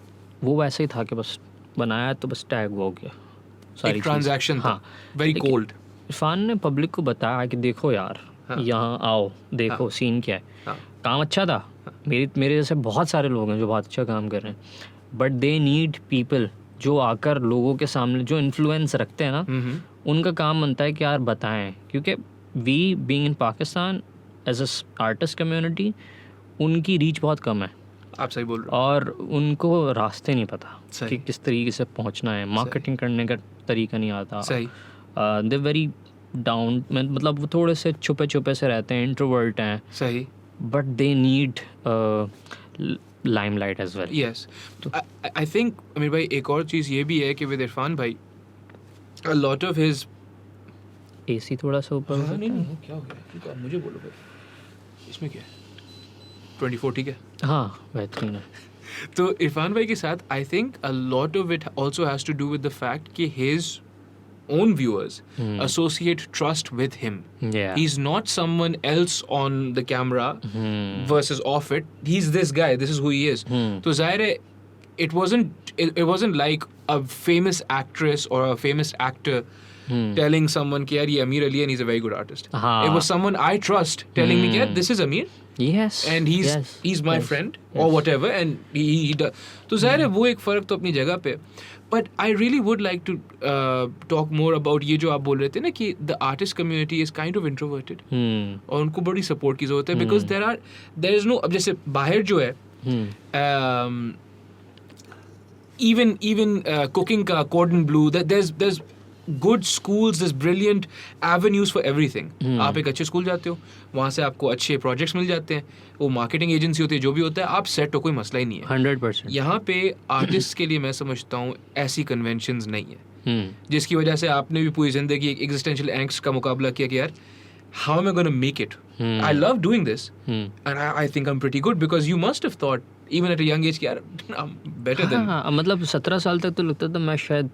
वो वैसे ही था कि बस बनाया तो बस टैग हो गया, सारी एक ट्रांजैक्शन था, वेरी लेकिन कोल्ड। इरफान ने पब्लिक को बताया कि देखो यार, हाँ। यहाँ आओ, देखो सीन क्या है। हाँ। काम अच्छा था, मेरे जैसे बहुत सारे लोग हैं जो बहुत अच्छा काम कर रहे हैं, बट दे नीड पीपल जो आकर लोगों के सामने जो इन्फ्लुएंस रखते हैं ना, उनका काम बनता है कि यार बताएं, क्योंकि we being in Pakistan as a artist community उनकी रीच बहुत कम है, आप सही बोल रहे हो। और उनको रास्ते नहीं पता सही। कि किस तरीके से पहुंचना है, मार्केटिंग करने का तरीका नहीं आता। सही। दे वेरी डाउन, मतलब वो थोड़े से छुपे छुपे से रहते हैं, इंट्रोवर्ट हैं, सही। But they need limelight as well. Yes, I think Amir भाई एक और चीज़ ये भी है कि विद इरफान भाई a lot of his AC थोड़ा सा ऊपर हो सकता नहीं है? नहीं क्या हो गया, ठीक है आप मुझे बोलो भाई इसमें क्या है। 24 ठीक है। हाँ बेहतरीन है। तो इरफान भाई के साथ I think a lot of it also has to do with the fact कि his own viewers associate trust with him. Yeah. He's not someone else on the camera versus off it. He's this guy. This is who he is. So Zaire, it wasn't like a famous actress or a famous actor telling someone कि यार ये Amir Ali and he's a very good artist. हाँ. It was someone I trust telling me कि यार this is Amir Yes. and he's my friend or whatever and he does. तो ज़ाहिर है वो एक फ़र्क तो अपनी जगह पे। But I really would like to talk more about ये जो आप बोल रहे थे ना कि the artist community is kind of introverted और उनको बड़ी support की ज़रूरत है because there is no, अब जैसे बाहर जो है even cooking का cordon bleu, there's good schools, there's brilliant avenues for everything. आप एक अच्छे स्कूल जाते हो, वहाँ से आपको अच्छे प्रोजेक्ट्स मिल जाते हैं, वो मार्केटिंग एजेंसी होती है, जो भी होता है आप सेट हो, कोई मसला ही नहीं है। 100%। यहाँ पे आर्टिस्ट के लिए मैं समझता हूँ ऐसी कन्वेंशंस नहीं है, जिसकी वजह से आपने भी पूरी जिंदगी एक एग्जिस्टेंशियल एंग्स्ट का मुकाबला किया कि यार how am I going to make it? I love doing this and I think I'm pretty good because you must have thought even at a young age कि यार I'm better than हाँ, मतलब 17 साल तक तो लगता था मैं शायद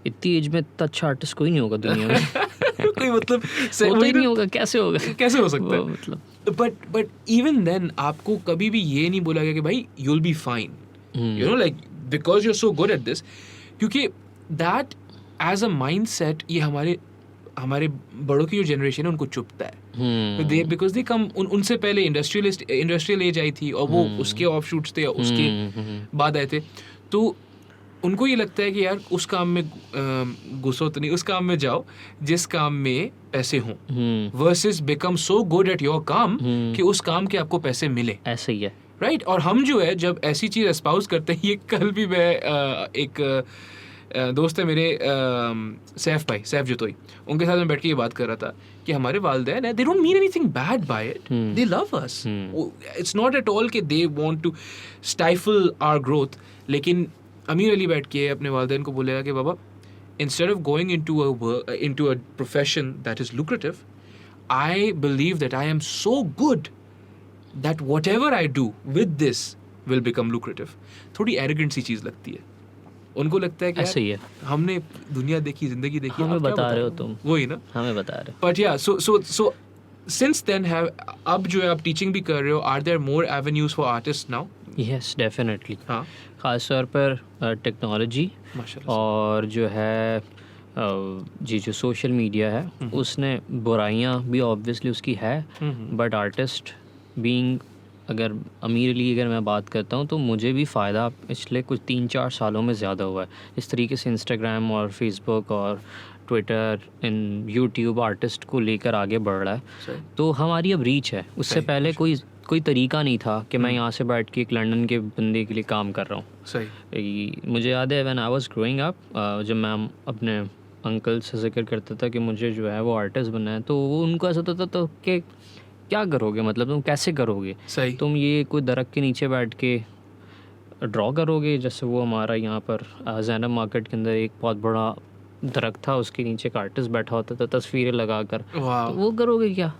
इतनी एज में इतना अच्छा आर्टिस्ट कोई नहीं होगा दुनिया में। कोई मतलब होता ही नहीं होगा, कैसे होगा, कैसे हो सकता वो है मतलब। बट इवन देन आपको कभी भी ये नहीं बोला गया कि भाई you'll be fine, you know, like because you're so good at this, क्योंकि that as a mindset ये हमारे बड़ों की जो जनरेशन है उनको चुभता है। बिकॉज दे कम उनसे पहले इंडस्ट्रियल एज आई थी और वो उसके ऑफ शूट्स थे, उसके बाद आए थे, तो उनको ये लगता है कि यार उस काम में घुसो तो नहीं, उस काम में जाओ जिस काम में पैसे हों, versus become so good at your काम कि उस काम के आपको पैसे मिले। ऐसे ही है, राइट। और हम जो है जब ऐसी चीज़ एस्पाउस करते हैं, ये कल भी मैं एक दोस्त है मेरे सैफ जोतोई, उनके साथ मैं बैठ के ये बात कर रहा था कि हमारे वालिदैन है, they don't mean anything bad by it, they love us, it's not at all कि they want to stifle our growth. लेकिन अमीर अली बैठ के अपने वालिदैन को बोलेगा कि बाबा, instead of going into a profession that is lucrative, I believe that I am so good that whatever I do with this will become lucrative. थोड़ी एरोगेंट सी चीज़ लगती है, उनको लगता है कि ऐसे ही है, हमने दुनिया देखी, जिंदगी देखी, हमें बता रहे हो तुम, वही ना हमें बता रहे हो। बट या सो सिंस देन हैव, अब जो है आप टीचिंग भी कर रहे हो, are there more avenues for artist now? Yes definitely, हाँ ख़ास तौर पर टेक्नोलॉजी माशाल्लाह और जो है जी जो सोशल मीडिया है उसने बुराइयां भी ऑब्वियसली उसकी है, बट आर्टिस्ट बीइंग, अगर अमीरली अगर मैं बात करता हूँ तो मुझे भी फ़ायदा पिछले कुछ 3-4 सालों में ज़्यादा हुआ है। इस तरीके से इंस्टाग्राम और फेसबुक और ट्विटर इन यूट्यूब आर्टिस्ट को लेकर आगे बढ़ रहा है, तो हमारी अब रीच है। उससे पहले कोई तरीका नहीं था कि मैं यहाँ से बैठ के एक लंदन के बंदे के लिए काम कर रहा हूँ। सही। मुझे याद है when I was growing up, जब मैं अपने अंकल से जिक्र करता था कि मुझे जो है वो आर्टिस्ट बनना है, तो वो उनको ऐसा होता था तो कि क्या करोगे, मतलब तुम कैसे करोगे, सही। तुम ये कोई दरख्त के नीचे बैठ के ड्रॉ करोगे, जैसे वो हमारा यहाँ पर जैनब मार्केट के अंदर एक बहुत बड़ा दरख्त था, उसके नीचे एक आर्टिस्ट बैठा होता था तस्वीरें लगा कर, तो वो करोगे क्या?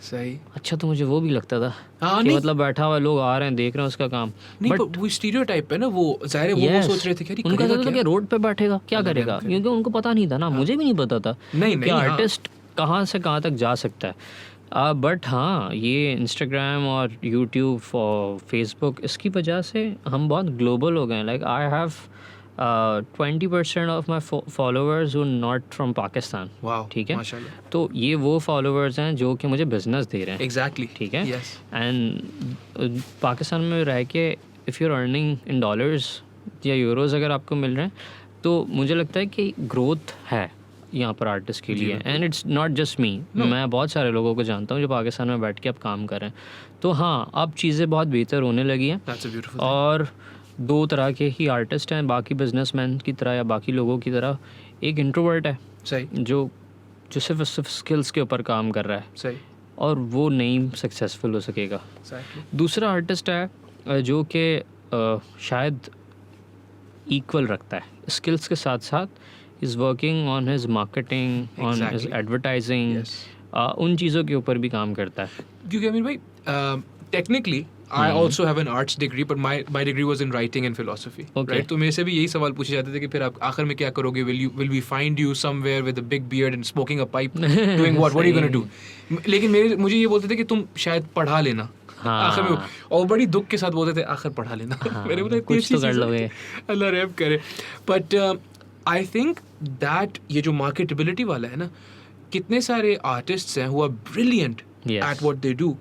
सही। अच्छा, तो मुझे वो भी लगता था हाँ, कि नहीं, मतलब बैठा हुआ लोग आ रहे हैं देख रहे हैं उसका काम, नहीं, but वो स्टीरियोटाइप है ना, वो जाहिर है वो सोच रहे थे कि उनका था कि रोड पे बैठेगा क्या करेगा, क्योंकि उनको पता नहीं था ना, मुझे भी नहीं पता था कि आर्टिस्ट कहाँ से कहाँ तक जा सकता है। बट हाँ, ये इंस्टाग्राम और यूट्यूब और फेसबुक, इसकी वजह से हम बहुत ग्लोबल हो गए। Like I have 20% of my followers who not from Pakistan. ठीक है, तो ये वो फॉलोअर्स हैं जो कि मुझे बिजनेस दे रहे हैं। एग्जैक्टली। ठीक है, एंड पाकिस्तान में रह के if you are earning in dollars या यूरोज़ अगर आपको मिल रहे हैं, तो मुझे लगता है कि ग्रोथ है यहाँ पर आर्टिस्ट के लिए। एंड इट्स नॉट जस्ट मी, मैं बहुत सारे लोगों को जानता हूँ जो पाकिस्तान में बैठ के अब काम कर रहे हैं। तो हाँ, अब चीज़ें बहुत बेहतर होने लगी हैं। और दो तरह के ही आर्टिस्ट हैं, बाकी बिजनेसमैन की तरह या बाकी लोगों की तरह। एक इंट्रोवर्ट है सही, जो सिर्फ स्किल्स के ऊपर काम कर रहा है, सही, और वो नहीं सक्सेसफुल हो सकेगा। दूसरा आर्टिस्ट है जो कि शायद इक्वल रखता है स्किल्स के साथ साथ, is working on his marketing, on his advertising, उन चीज़ों के ऊपर भी काम करता है। क्योंकि अमीर भाई, technically I also have an arts degree, but my degree was in writing and philosophy. Right? तो मेरे से भी यही सवाल पूछे जाते थे कि फिर आप आखिर में क्या करोगे? Will we find you somewhere with a big beard and smoking a pipe, doing what? What are you going to do? लेकिन मुझे ये बोलते थे कि तुम शायद पढ़ा लेना। आखिर में, और बड़ी दुख के साथ बोलते थे आखिर पढ़ा लेना। मेरे बोले कुछ तो कर लोगे, अल्लाह रहम करे। But I think that ये जो marketability वाला है ना, कितने सारे artists हैं who are brilliant at what they do,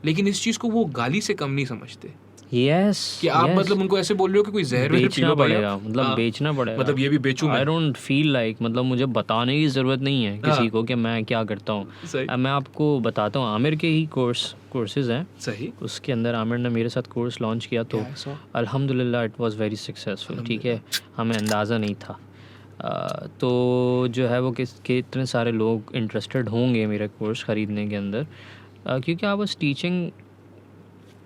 लेकिन इस चीज़ को वो गाली से कम नहीं समझते। कि आप मतलब उनको ऐसे बोल रहे हो कि कोई जहर बेचना पड़ेगा, मतलब बेचना पड़ेगा, मतलब ये भी बेचूं मैं। I don't feel like, मतलब मुझे बताने की ज़रूरत नहीं है किसी को कि मैं क्या करता हूँ। मैं आपको बताता हूँ, आमिर के ही कोर्सेज हैं। सही। उसके अंदर आमिर ने मेरे साथ कोर्स लॉन्च किया, तो अल्हम्दुलिल्लाह इट वाज वेरी सक्सेसफुल। ठीक है, हमें अंदाज़ा नहीं था। तो जो है वो कितने सारे लोग इंटरेस्टेड होंगे मेरा कोर्स ख़रीदने के अंदर, क्योंकि I was teaching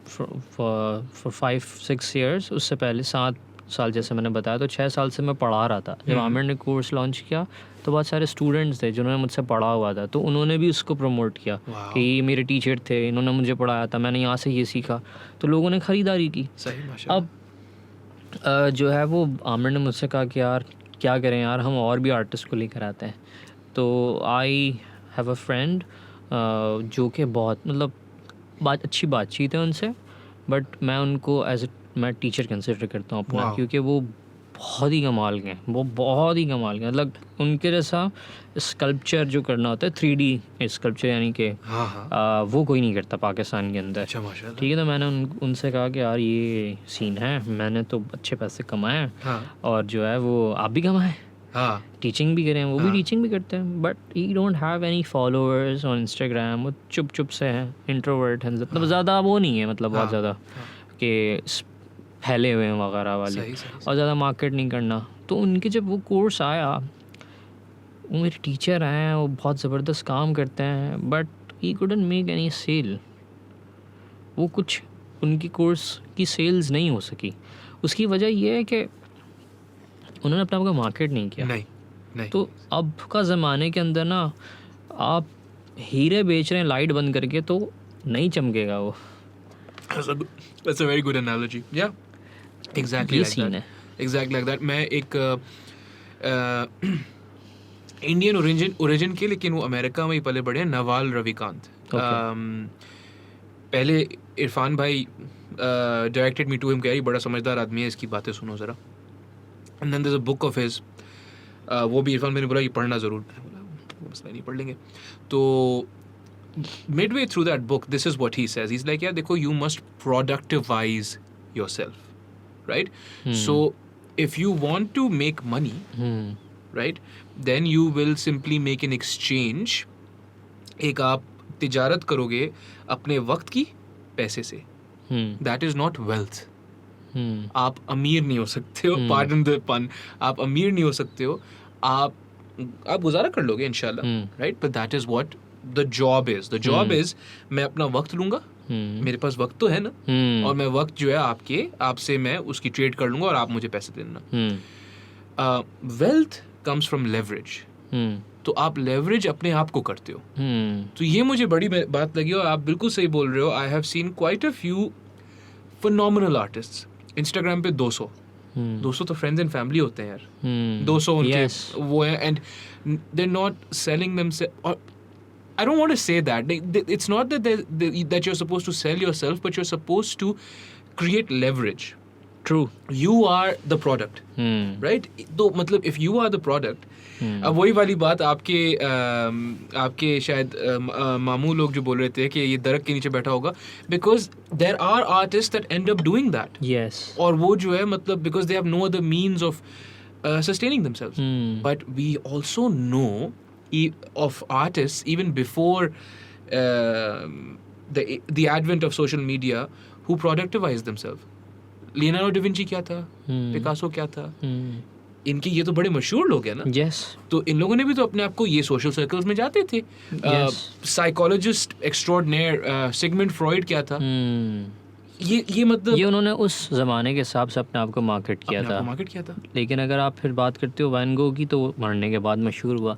for 5-6 years. उससे पहले 7 साल जैसे मैंने बताया, तो 6 साल से मैं पढ़ा रहा था। जब आमिर ने कोर्स लॉन्च किया तो बहुत सारे स्टूडेंट्स थे जिन्होंने मुझसे पढ़ा हुआ था, तो उन्होंने भी उसको प्रमोट किया कि ये मेरे टीचर थे, इन्होंने मुझे पढ़ाया था, मैंने यहाँ से ये सीखा, तो लोगों ने ख़रीदारी की। अब जो है वो आमिर ने मुझसे कहा कि यार क्या करें यार, हम और भी आर्टिस्ट को लेकर आते हैं। तो आई हैव अ फ्रेंड जो कि बहुत मतलब अच्छी बातचीत है उनसे, बट मैं उनको मैं टीचर कंसिडर करता हूँ अपना, क्योंकि वो बहुत ही कमाल के हैं, मतलब उनके जैसा स्कल्पचर जो करना होता है 3D स्कल्पचर, यानी कि वो कोई नहीं करता पाकिस्तान के अंदर। ठीक है, तो मैंने उनसे कहा कि यार ये सीन है, मैंने तो अच्छे पैसे कमाए, और जो है वो आप भी कमाएं, टीचिंग भी करें, वो भी टीचिंग भी करते हैं, but he don't have any followers on Instagram, वो चुप से हैं, इंट्रोवर्ट हैं, मतलब ज़्यादा वो नहीं है, मतलब बहुत ज़्यादा कि फैले हुए हैं वगैरह वाले, और ज़्यादा मार्केट नहीं करना। तो उनके जब वो कोर्स आया, वो मेरे टीचर हैं, वो बहुत ज़बरदस्त काम करते हैं, but he couldn't make any sale. वो कुछ उनकी कोर्स की सेल्स नहीं हो सकी। उसकी वजह ये है कि उन्होंने अपना कोई मार्केट नहीं किया। नहीं। तो अब का ज़माने के अंदर ना, आप हीरे बेच रहे हैं लाइट बंद करके, तो नहीं चमकेगा वो। That's a very good analogy. Yeah, exactly like that. Exactly like that. मैं एक इंडियन ओरिजिन के, लेकिन वो अमेरिका में ही पले बड़े हैं, नवाल रविकांत। पहले इरफान भाई डायरेक्टेड मी टू हिम, क्या ही बड़ा समझदार आदमी है, इसकी बातें सुनो ज़रा। And then there's a book of his वो भी इरफान मैंने बोला कि पढ़ना ज़रूर, मैंने बोला वो मसला नहीं, पढ़ लेंगे. तो midway through that book, this is what he says. He's like, yeah, देखो, you must productivize yourself, right? So if you want to make money, right, then you will simply make an exchange. एक आप तिजारत करोगे अपने वक्त की पैसे से. That is not wealth. आप अमीर नहीं हो सकते हो, pardon the pun, आप अमीर नहीं हो सकते हो, आप गुजारा कर लोगे इंशाल्लाह, right? But that is what the job is. The job is मैं अपना वक्त लूंगा, मेरे पास वक्त तो है ना, और मैं वक्त जो है आपसे मैं उसकी ट्रेड कर लूंगा और आप मुझे पैसे देना. Wealth comes from leverage. तो आप लेवरेज अपने आप को करते हो. तो ये मुझे बड़ी बात लगी, और आप बिल्कुल सही बोल रहे हो. I have seen quite a few phenomenal artists. Instagram पे 200 तो फ्रेंड्स एंड फैमिली होते हैं यार. 200 उनके वो है, and they are not selling themselves. I don't want to say that. It's not that that you're supposed to sell yourself, but you're supposed to create leverage. True. You are the product, right? तो मतलब if you are the product, अब वही वाली बात आपके शायद मामू लोग जो बोल रहे थे कि ये दरख्त के नीचे बैठा होगा, because there are artists that end up doing that. Yes. और वो जो है मतलब because they have no other means of sustaining themselves. But we also know of artists even before the advent of social media who productivized themselves. Leonardo da Vinci क्या था, Picasso क्या था, इनके ये तो बड़े मशहूर लोग हैं ना. Yes. तो इन लोगों ने भी तो अपने आप को ये सोशल सर्कल्स में जाते थे. साइकोलॉजिस्ट एक्स्ट्राऑर्डिनरी सिगमंड फ्रॉइड क्या था, ये मतलब ये उन्होंने उस ज़माने के हिसाब से अपने आप को मार्केट किया था. लेकिन अगर आप फिर बात करते हो वैन गो की, तो वो मरने के बाद मशहूर हुआ.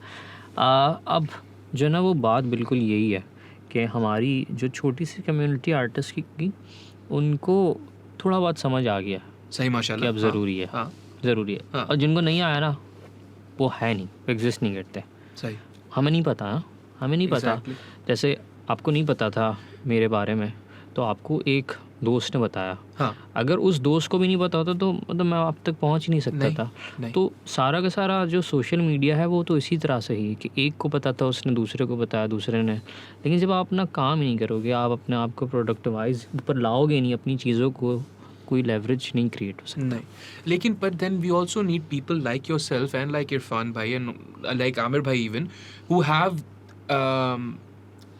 अब जो ना वो बात बिल्कुल यही है कि हमारी जो छोटी सी कम्युनिटी आर्टिस्ट की उनको थोड़ा बहुत समझ आ गया. सही माशाल्लाह. कि अब ज़रूरी है. ज़रूरी है. हाँ. और जिनको नहीं आया ना, वो है नहीं, एग्जिस्ट नहीं करते. सही. हमें नहीं पता. हमें नहीं पता. जैसे आपको नहीं पता था मेरे बारे में, तो आपको एक दोस्त ने बताया. हाँ. अगर उस दोस्त को भी नहीं पता होता तो मतलब मैं आप तक पहुंच ही नहीं सकता था. तो सारा का सारा जो सोशल मीडिया है वो तो इसी तरह से ही कि एक को पता था, उसने दूसरे को बताया, दूसरे ने. लेकिन जब आप अपना काम ही नहीं करोगे, आप अपने आप को प्रोडक्टिवाइज पर लाओगे नहीं, अपनी चीज़ों को, कोई लेवरेज नहीं क्रिएट हो सकता. नहीं. लेकिन पर then we also need people like yourself and like Irfan भाई एंड लाइक आमिर भाई even, who have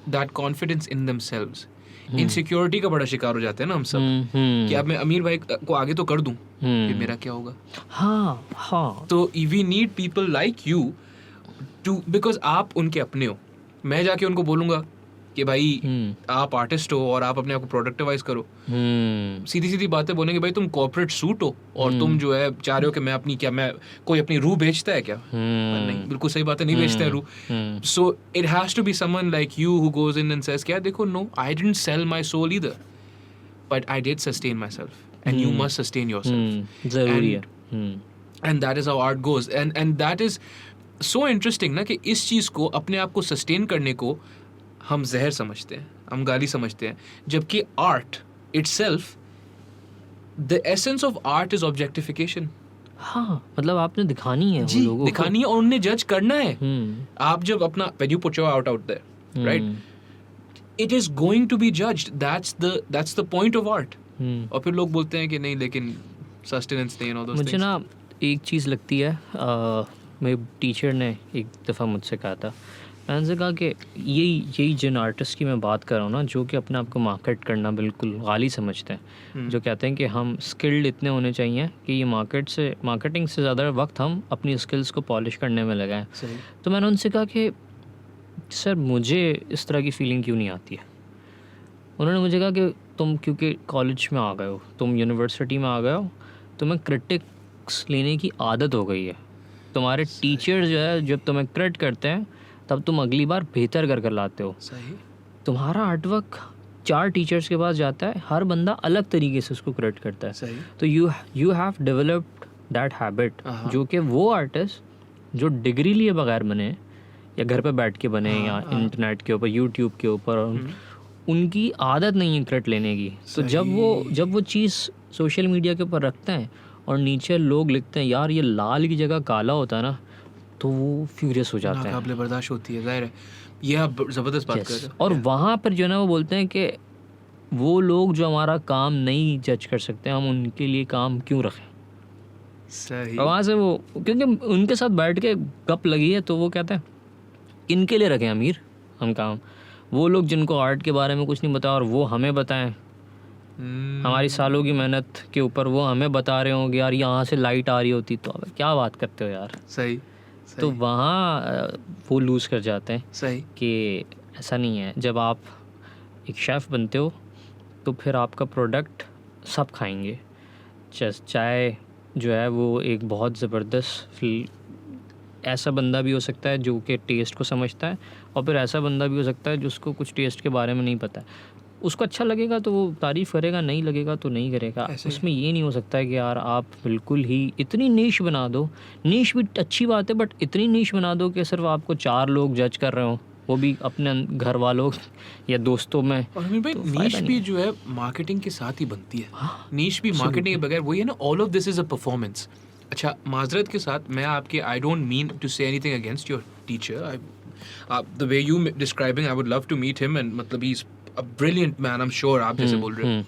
that confidence in themselves. Insecurity का बड़ा शिकार हो जाते हैं ना हम सब, कि अब मैं अमीर भाई को आगे तो कर दूं, फिर मेरा क्या होगा. हाँ. तो we need people like you too, because आप उनके अपने हो. मैं जाके उनको बोलूंगा कि भाई आप आर्टिस्ट हो और आप अपने आप को प्रोडक्टिवाइज करो. सीधी सीधी बातें बोलेंगे, भाई तुम कॉर्पोरेट सूट हो और तुम जो है चाह रहे हो कि मैं कोई अपनी रूह बेचता है क्या. नहीं, बिल्कुल सही बात है, नहीं बेचता है रूह. So it has to be someone like you who goes in and says क्या, देखो, no, I didn't sell my soul either, but I did sustain myself and you must sustain yourself. जरूरी है. And that is how art goes. And that is so interesting ना, कि इस चीज को, अपने आप को सस्टेन करने को हम जहर समझते हैं, हम गाली समझते हैं, जबकि art itself, the essence of art is objectification. हाँ, मतलब आपने दिखानी है जी, वो लोगों दिखानी है और उन्हें जज करना है. आप जब अपना when you put your art out there, right, it is going to be judged. That's the point of art. और फिर लोग बोलते हैं कि नहीं, लेकिन sustenance नहीं, and all those मुझे things. ना एक चीज़ लगती है, मेरे टीचर ने एक दफ़ा मुझसे कहा था, मैंने उनसे कहा कि यही जिन आर्टिस्ट की मैं बात कर रहा हूँ ना, जो कि अपने आप को मार्केट करना बिल्कुल गाली समझते हैं, जो कहते हैं कि हम स्किल्ड इतने होने चाहिए कि ये मार्केटिंग से ज़्यादा वक्त हम अपनी स्किल्स को पॉलिश करने में लगाएं. तो मैंने उनसे कहा कि सर, मुझे इस तरह की फीलिंग क्यों नहीं आती है. उन्होंने मुझे कहा कि तुम क्योंकि कॉलेज में आ गए हो, तुम यूनिवर्सिटी में आ गए हो, तुम्हें क्रिटिक्स लेने की आदत हो गई है. तुम्हारे टीचर जो है, जब तुम्हें क्रिट करते हैं तब तुम अगली बार बेहतर कर लाते हो. सही. तुम्हारा आर्टवर्क 4 टीचर्स के पास जाता है, हर बंदा अलग तरीके से उसको क्रिएट करता है. सही. तो you have developed that habit, जो कि वो आर्टिस्ट जो डिग्री लिए बगैर बने, या घर पे बैठ के बने, या इंटरनेट के ऊपर, यूट्यूब के ऊपर, उनकी आदत नहीं है क्रेडिट लेने की. तो जब वो चीज़ सोशल मीडिया के ऊपर रखते हैं और नीचे लोग लिखते हैं, यार ये लाल की जगह काला होता है ना, तो वो फ्यूरियस हो जाते हैं। नाकाबिले बर्दाश्त होती है, जाहिर है। ये आप ज़बरदस्त बात कर रहे Yes. हो। और वहाँ पर जो है ना वो बोलते हैं कि वो लोग जो हमारा काम नहीं जज कर सकते, हम उनके लिए काम क्यों रखें। सही। और वहाँ से वो, क्योंकि उनके साथ बैठ के गप लगी है तो वो कहते हैं इनके लिए रखें अमीर हम काम, वो लोग जिनको आर्ट के बारे में कुछ नहीं पता और वो हमें बताएं हमारी सालों की मेहनत के ऊपर, वो हमें बता रहे होंगे यार यहाँ से लाइट आ रही होती तो अब क्या बात करते हो यार। सही। तो वहाँ वो लूज़ कर जाते हैं सही। कि ऐसा नहीं है। जब आप एक शेफ़ बनते हो तो फिर आपका प्रोडक्ट सब खाएंगे। चाय जो है वो एक बहुत ज़बरदस्त ऐसा बंदा भी हो सकता है जो कि टेस्ट को समझता है, और फिर ऐसा बंदा भी हो सकता है जिसको कुछ टेस्ट के बारे में नहीं पता है। उसको अच्छा लगेगा तो वो तारीफ़ करेगा, नहीं लगेगा तो नहीं करेगा। उसमें ये नहीं हो सकता है कि यार आप बिल्कुल ही इतनी नीश बना दो, नीश भी अच्छी बात है बट इतनी नीश बना दो कि सिर्फ आपको 4 लोग जज कर रहे हो, वो भी अपने घर वालों या दोस्तों में। और अमीर भाई, तो नीश भी जो है मार्केटिंग के साथ ही बनती है। नीश भी मार्केटिंग के बगैर वही है ना, all of this is a performance. अच्छा, माजरत के साथ मैं आपके, I don't mean to say anything against your teacher, the way you describing, I would love to meet him, and मतलब he is a brilliant man, I am sure. आप जैसे बोल रहे हो,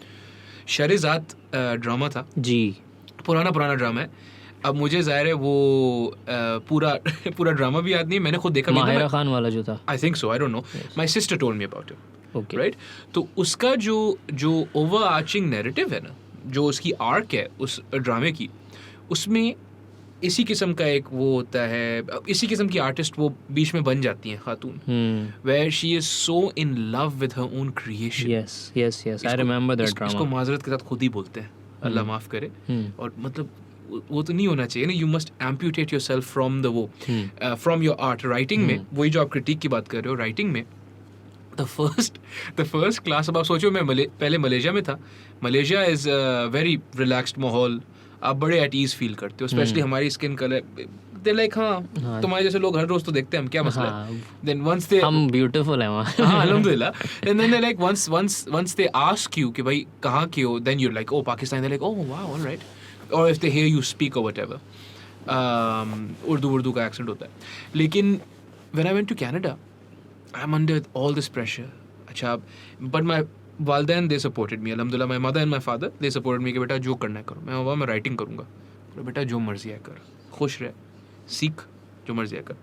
शहरेज़ाद ड्रामा था जी, पुराना ड्रामा है। अब मुझे ज़ाहिर है वो पूरा पूरा ड्रामा भी याद नहीं है, मैंने खुद देखा भी माहिरा नहीं। खान वाला जो था, I think so, I don't know, my sister told me about it, okay right. तो उसका जो ओवर आर्चिंग नैरेटिव है ना, जो उसकी आर्क है उस ड्रामे की, उसमें इसी किस्म का एक वो होता है, इसी किस्म की आर्टिस्ट वो बीच में बन जाती हैं खातून, where she is so in love with her own creation. Yes yes yes, I remember that इसको ड्रामा। माजरत के साथ खुद ही बोलते हैं, अल्लाह माफ़ करे। और मतलब वो तो नहीं होना चाहिए ना, you must amputate your self from the वो फ्रॉम योर आर्ट। राइटिंग में वही जो आप क्रिटिक की बात कर रहे हो, राइटिंग में द फर्स्ट क्लास, अब आप सोचो मैं पहले मलेशिया में था। मलेशिया इज़ वेरी रिलैक्स्ड माहौल, आप बड़े एट ईज फील करते हो, स्पेशली हमारी स्किन कलर, दे लाइक हाँ तुम्हारे जैसे लोग हर रोज तो देखते हैं हम, क्या मसला है। देन वंस दे, हम ब्यूटीफुल हैं वहाँ। हाँ अल्हम्दुलिल्लाह। And then they like once they ask you कि भाई कहाँ के हो, then you like oh Pakistan, they like oh wow alright. और if they hear you speak और व्हाटएवर, उर्दू का एक्सेंट होता है। लेकिन when I went to Canada, I am under all this pressure. अच्छा, बट माई वालदैन दे सपोर्टेड मी, अल्हम्दुलिल्लाह। My mother and my father they supported me कि बेटा जो करना है करो। मैं राइटिंग करूँगा, बेटा जो मर्जी है कर, खुश रह, सीख, जो मर्जी है कर।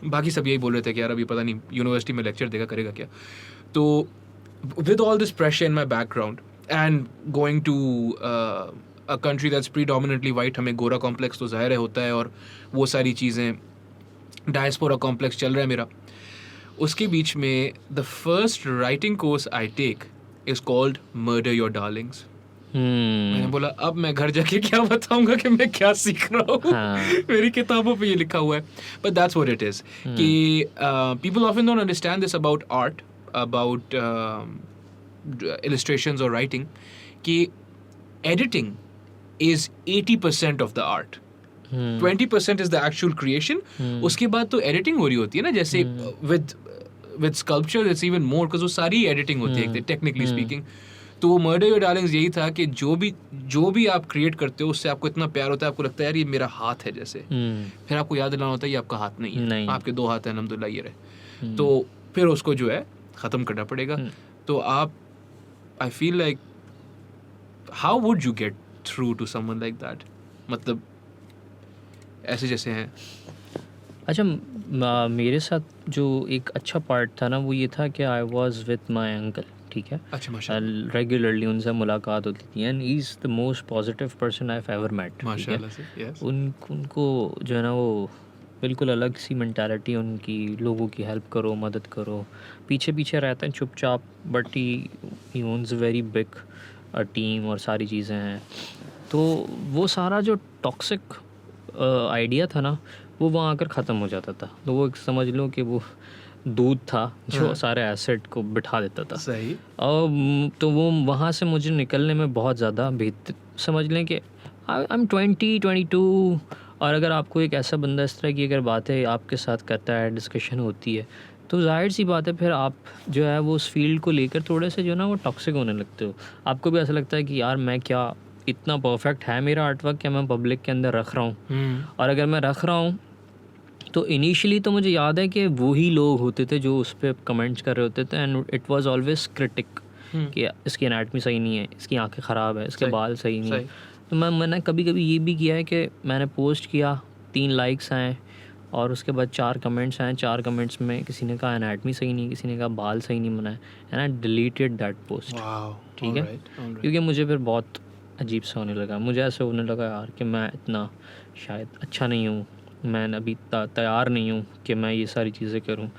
बाकी सब यही बोल रहे थे कि यार अभी पता नहीं यूनिवर्सिटी में लेक्चर देगा, करेगा क्या। तो with all this pressure in my background and going to a country that's predominantly white, हमें गोरा कॉम्प्लेक्स तो ज़ाहिर होता है, और वो सारी चीज़ें, डायस्पोरा कॉम्प्लेक्स चल रहा है मेरा। उसके बीच में the first writing course I take is called murder your darlings. मैंने बोला अब मैं घर जाके क्या बताऊंगा कि मैं क्या सीख रहा हूँ। मेरी किताबों पे ये लिखा हुआ है, but that's what it is कि people often don't understand this about art, about illustrations और writing, कि editing is 80% of the art, 20% is the actual creation. उसके बाद तो editing हो रही होती है ना, जैसे with sculpture it's even more, because वो सारी editing होती है technically speaking. तो मर्डर योर डार्लिंग्स यही था कि जो भी आप क्रिएट करते हो उससे आपको इतना प्यार होता है, आपको लगता है यार ये मेरा हाथ है जैसे, फिर आपको याद दिलाना होता है ये आपका हाथ नहीं है, आपके 2 हाथ हैं अल्हम्दुलिल्लाह ये रहे। तो फिर उसको जो है ख़त्म करना पड़ेगा। तो आप, I feel like, how would you get through to someone like that? मतलब ऐसे जैसे हैं। अच्छा, मेरे साथ जो एक अच्छा पार्ट था ना वो ये था कि I was with my uncle, ठीक है। अच्छा, माशाल्लाह। रेगुलरली उनसे मुलाकात होती थी, and he is the most positive person I have ever met. माशाल्लाह से, yes. उनको जो है ना वो बिल्कुल अलग सी मेंटालिटी उनकी, लोगों की हेल्प करो, मदद करो, पीछे पीछे रहते हैं चुपचाप, but he owns very big team और सारी चीज़ें हैं। तो वो सारा जो टॉक्सिक आइडिया था ना वो वहाँ आकर ख़त्म हो जाता था। तो वो समझ लो कि वो दूध था जो सारे एसिड को बिठा देता था। सही। और तो वो वहाँ से मुझे निकलने में बहुत ज़्यादा बेहतर, समझ लें कि आई एम 22, और अगर आपको एक ऐसा बंदा इस तरह की अगर बातें आपके साथ करता है, डिस्कशन होती है, तो जाहिर सी बात है फिर आप जो है वो उस फील्ड को लेकर थोड़े से जो ना वो टॉक्सिक होने लगते हो। आपको भी ऐसा लगता है कि यार मैं क्या इतना परफेक्ट है मेरा आर्ट वर्क क्या मैं पब्लिक के अंदर रख रहा हूँ, और अगर मैं रख रहा हूँ तो इनिशियली तो मुझे याद है कि वही लोग होते थे जो उस पर कमेंट्स कर रहे होते थे, and it was always critic कि इसकी एनाटमी सही नहीं है, इसकी आंखें ख़राब है, इसके बाल सही नहीं है। तो मैंने कभी कभी ये भी किया है कि मैंने पोस्ट किया, 3 लाइक्स आए और उसके बाद 4 कमेंट्स आए। 4 कमेंट्स में किसी ने कहा एनाटमी सही नहीं, किसी ने कहा बाल सही नहीं बनाए, and I deleted that post. ठीक है, क्योंकि मुझे फिर बहुत अजीब सा होने लगा। मुझे ऐसे होने लगा यार कि मैं इतना शायद अच्छा नहीं हूँ, मैं अभी तैयार नहीं हूँ कि मैं ये सारी चीज़ें करूँ।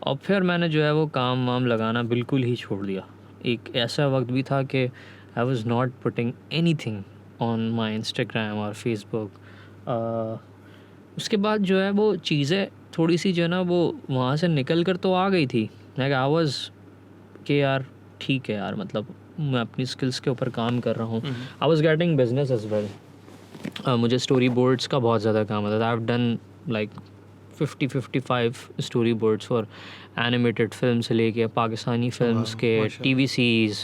और फिर मैंने जो है वो काम वाम लगाना बिल्कुल ही छोड़ दिया। एक ऐसा वक्त भी था कि I was not putting any thing on my Instagram और फेसबुक। उसके बाद जो है वो चीज़ें थोड़ी सी जो है ना वो वहाँ से निकल कर तो आ गई थी। लाइक आई वाज कि यार ठीक है यार, मतलब मैं अपनी स्किल्स के ऊपर काम कर रहा हूँ। I was getting business as well. मुझे स्टोरी बोर्ड्स का बहुत ज़्यादा काम आता था। I have done like 50-55 story boards for animated film से लेके पाकिस्तानी फिल्म्स के टीवी सीरीज़,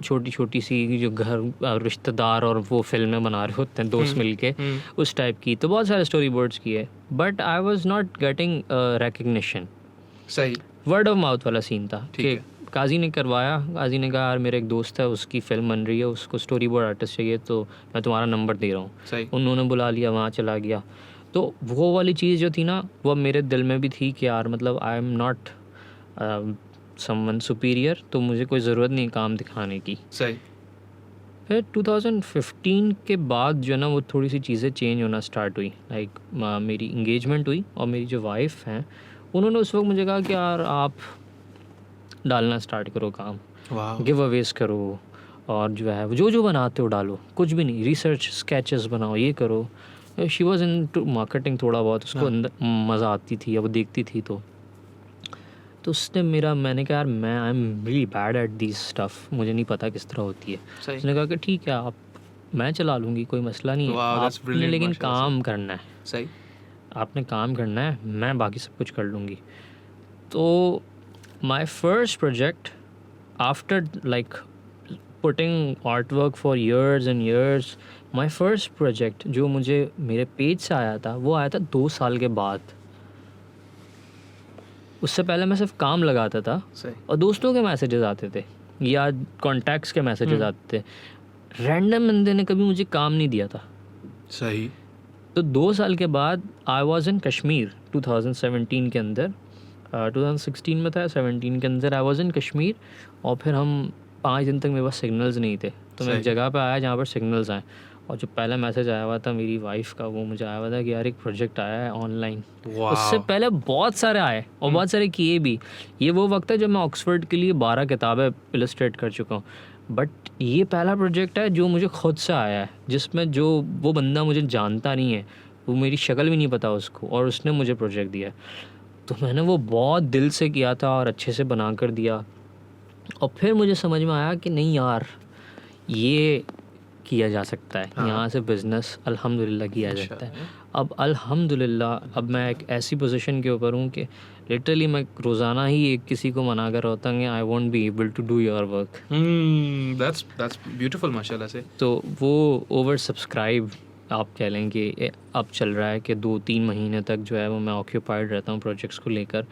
छोटी छोटी सी जो घर रिश्तेदार और वो फिल्में बना रहे होते हैं दोस्त मिलके, उस टाइप की। तो बहुत सारे स्टोरी बोर्ड्स किए, but I was not getting recognition. सही वर्ड ऑफ माउथ वाला सीन था कि काजी ने करवाया, काजी ने कहा यार मेरे एक दोस्त है उसकी फिल्म बन रही है, उसको स्टोरी बोर्ड आर्टिस्ट चाहिए, तो मैं तुम्हारा नंबर दे रहा हूँ। उन्होंने बुला लिया, वहाँ चला गया। तो वो वाली चीज़ जो थी ना वो मेरे दिल में भी थी कि यार मतलब I am not someone superior, तो मुझे कोई ज़रूरत नहीं काम दिखाने की। सही। फिर 2015 के बाद जो है ना वो थोड़ी सी चीज़ें चेंज होना स्टार्ट हुई। लाइक मेरी इंगेजमेंट हुई और मेरी जो वाइफ हैं उन्होंने उस वक्त मुझे कहा कि यार आप डालना स्टार्ट करो काम, गिव अवेज करो, और जो है जो बनाते हो डालो, कुछ भी नहीं, रिसर्च स्केचेस बनाओ, ये करो। She was into marketing थोड़ा बहुत, उसको अंदर मज़ा आती थी या वो देखती थी। तो उसने मैंने कहा यार मैं I am really bad at this stuff, मुझे नहीं पता किस तरह होती है। उसने कहा कि ठीक है आप, मैं चला लूँगी, कोई मसला नहीं है, आपने लेकिन काम करना है। सही, आपने काम करना है, मैं बाकी सब कुछ कर लूँगी। तो my first project after like putting art work for years and years, my first project जो मुझे मेरे पेज से आया था वो आया था 2 साल के बाद। उससे पहले मैं सिर्फ काम लगाता था और दोस्तों के मैसेजेस आते थे या कॉन्टैक्ट्स के मैसेजेस आते थे। रैंडम बंदे ने कभी मुझे काम नहीं दिया था। सही। तो 2 साल के बाद आई वॉज इन कश्मीर 2017 के अंदर, 2016 में था, 17 के अंदर आई वॉज इन कश्मीर। और फिर हम 5 दिन तक मेरे पास सिग्नल्स नहीं थे, तो मैं एक जगह पे आया जहाँ पर सिग्नल्स आए। और जो पहला मैसेज आया हुआ था मेरी वाइफ का, वो मुझे आया हुआ था कि यार एक प्रोजेक्ट आया है ऑनलाइन। उससे पहले बहुत सारे आए और बहुत सारे किए भी। ये वो वक्त है जब मैं ऑक्सफोर्ड के लिए 12 किताबें इलस्ट्रेट कर चुका हूँ, बट ये पहला प्रोजेक्ट है जो मुझे खुद से आया है, जिसमें जो वो बंदा मुझे जानता नहीं है, वो मेरी शक्ल भी नहीं पता उसको, और उसने मुझे प्रोजेक्ट दिया। तो मैंने वो बहुत दिल से किया था और अच्छे से बना कर दिया। और फिर मुझे समझ में आया कि नहीं यार ये किया जा सकता है, यहाँ से बिज़नेस अल्हम्दुलिल्लाह किया जा सकता है। अब अल्हम्दुलिल्लाह अब मैं एक ऐसी पोजीशन के ऊपर हूँ कि लिटरली मैं रोज़ाना ही एक किसी को मना कर होता हूँ I won't be able to do your work. That's beautiful माशाल्लाह से। तो वो ओवर सब्सक्राइब आप कह लें कि अब चल रहा है कि 2-3 महीने तक जो है वो मैं ऑक्यूपाइड रहता हूँ प्रोजेक्ट्स को लेकर।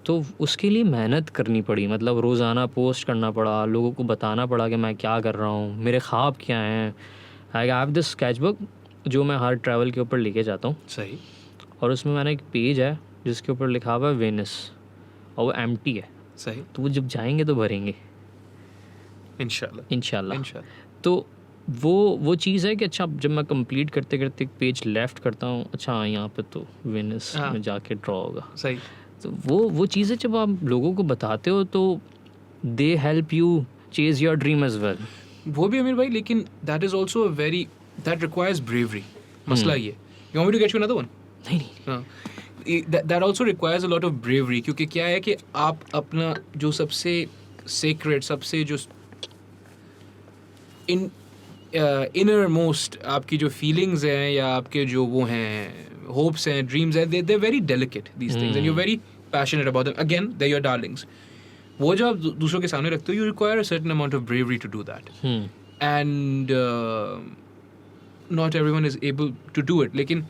तो उसके लिए मेहनत करनी पड़ी, मतलब रोज़ाना पोस्ट करना पड़ा, लोगों को बताना पड़ा कि मैं क्या कर रहा हूँ, मेरे ख्वाब क्या हैं। आई हैव दिस स्केचबुक जो मैं हर ट्रैवल के ऊपर लेके जाता हूँ। सही। और उसमें मैंने एक पेज है जिसके ऊपर लिखा हुआ है वेनिस, और वो एम्प्टी है। सही। तो वो जब जाएंगे तो भरेंगे इंशाल्लाह। तो वो चीज़ है कि अच्छा जब मैं कंप्लीट करते करते एक पेज लेफ़्ट करता हूँ, अच्छा यहाँ पे तो वेनिस में जाके ड्रॉ होगा। सही। तो वो चीज़ें जब आप लोगों को बताते हो तो they help you chase your dream as well. वो भी अमीर भाई, लेकिन that is also a very, that requires bravery. मसला ये, you want me to get you another one? नहीं। That also requires a lot of bravery, क्योंकि क्या है कि आप अपना जो सबसे सीक्रेट, सबसे जो इनर मोस्ट आपकी जो फीलिंग्स हैं या आपके जो वो हैं होप्स हैं, ड्रीम्स हैं, they very delicate these things and you very passionate about them. Again they your darlings. वो जो आप दूसरों के सामने रखते हो, you require a certain amount of bravery to do that, and not everyone is able to do it. लेकिन